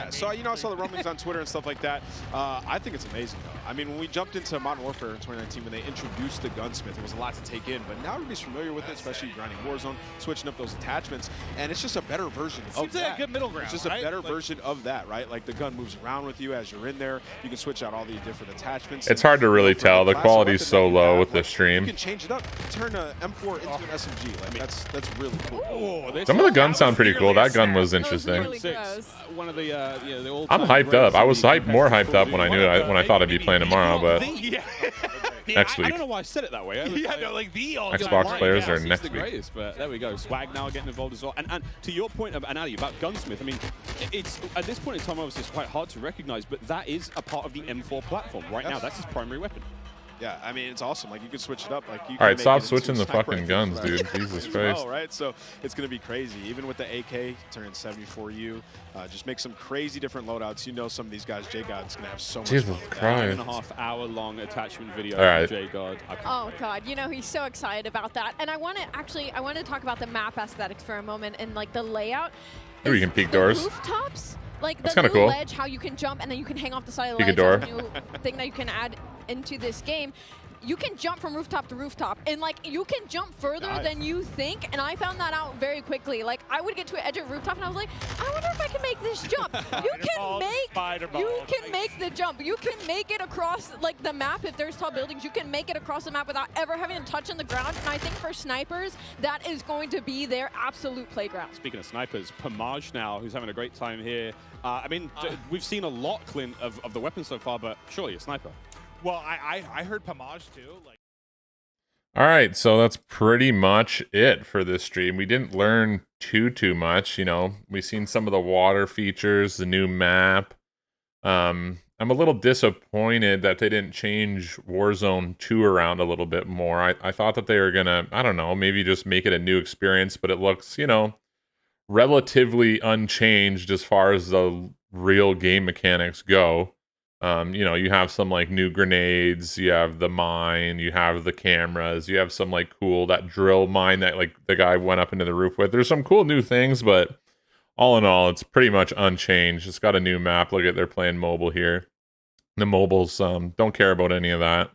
so I saw the rumblings on Twitter and stuff like that. I think it's amazing, though. I mean, when we jumped into Modern Warfare in 2019, when they introduced the Gunsmith, it was a lot to take in. But now everybody's familiar with it, especially grinding Warzone, switching up those attachments, and it's just a better version of Seems that. like a good middle ground, It's just a better version of that, right? Like the gun moves around with you as you're in there. You can switch out all the different attachments. It's hard to really tell. The quality's so low with this stream. You can change it up. Turn an M4 into an SMG. Like that's really cool. Some of the guns sound pretty cool. That gun was interesting. One of the I'm hyped up. I was more hyped up when I knew when I thought I'd be playing tomorrow, but next week. I don't know why I said it that way. Xbox players are next week. Greatest, but there we go. Swag now getting involved as well. And to your point, Anali, about Gunsmith, I mean, it's at this point in time, obviously, it's quite hard to recognize, but that is a part of the M4 platform right now. That's his primary weapon. Yeah, I mean, it's awesome. Like, you can switch it up. Like, you all right, stop switching the fucking guns, dude. Jesus Christ. Right? So it's going to be crazy. Even with the AK turning 74U, just make some crazy different loadouts. Some of these guys, J-God's going to have so much Jesus fun. Christ. 1.5-hour long attachment video all right. of J-God. Oh, God. He's so excited about that. And I want to talk about the map aesthetics for a moment and, like, the layout. Maybe we can peek doors. Rooftops. Like That's the new cool. ledge, how you can jump and then you can hang off the side of the Peek ledge. a That's a new thing that you can add into this game. You can jump from rooftop to rooftop, and like you can jump further than you think. And I found that out very quickly. Like I would get to an edge of a rooftop, and I was like, I wonder if I can make this jump. You can make the jump. You can make it across like the map if there's tall buildings. You can make it across the map without ever having to touch on the ground. And I think for snipers, that is going to be their absolute playground. Speaking of snipers, Pamaj now, who's having a great time here. I mean, we've seen a lot, Clint, of the weapons so far, but surely a sniper. Well, I heard Pamaj too. All right, so that's pretty much it for this stream. We didn't learn too much. We've seen some of the water features, the new map. I'm a little disappointed that they didn't change Warzone 2 around a little bit more. I thought that they were gonna, I don't know, maybe just make it a new experience, but it looks, relatively unchanged as far as the real game mechanics go. You have some like new grenades, you have the mine, you have the cameras, you have some like cool, that drill mine that like the guy went up into the roof with. There's some cool new things, but all in all, it's pretty much unchanged. It's got a new map. Look at, they're playing mobile here. The mobiles don't care about any of that.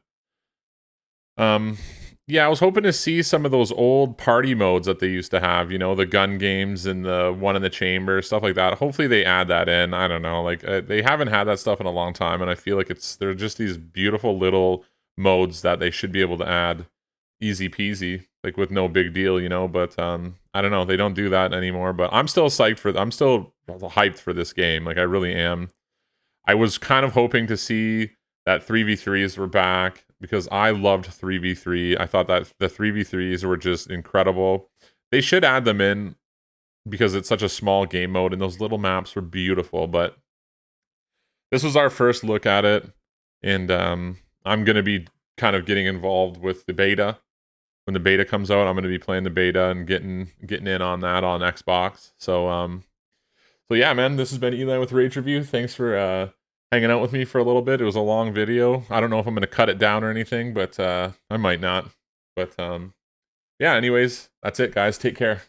yeah, I was hoping to see some of those old party modes that they used to have, you know, the gun games and the one in the chamber, stuff like that. Hopefully they add that in. I don't know. Like, they haven't had that stuff in a long time, and I feel like they're just these beautiful little modes that they should be able to add easy peasy, like with no big deal, you know. But I don't know. They don't do that anymore, but I'm still hyped for this game. Like, I really am. I was kind of hoping to see that 3v3s were back, because I loved 3v3. I thought that the 3v3s were just incredible. They should add them in, because it's such a small game mode, and those little maps were beautiful. But this was our first look at it, and I'm going to be kind of getting involved with the beta. When the beta comes out, I'm going to be playing the beta and getting in on that on Xbox. So yeah, man, this has been Eli with Rage Review. Thanks for hanging out with me for a little bit. It was a long video. I don't know if I'm going to cut it down or anything, but I might not. But yeah, anyways, that's it, guys. Take care.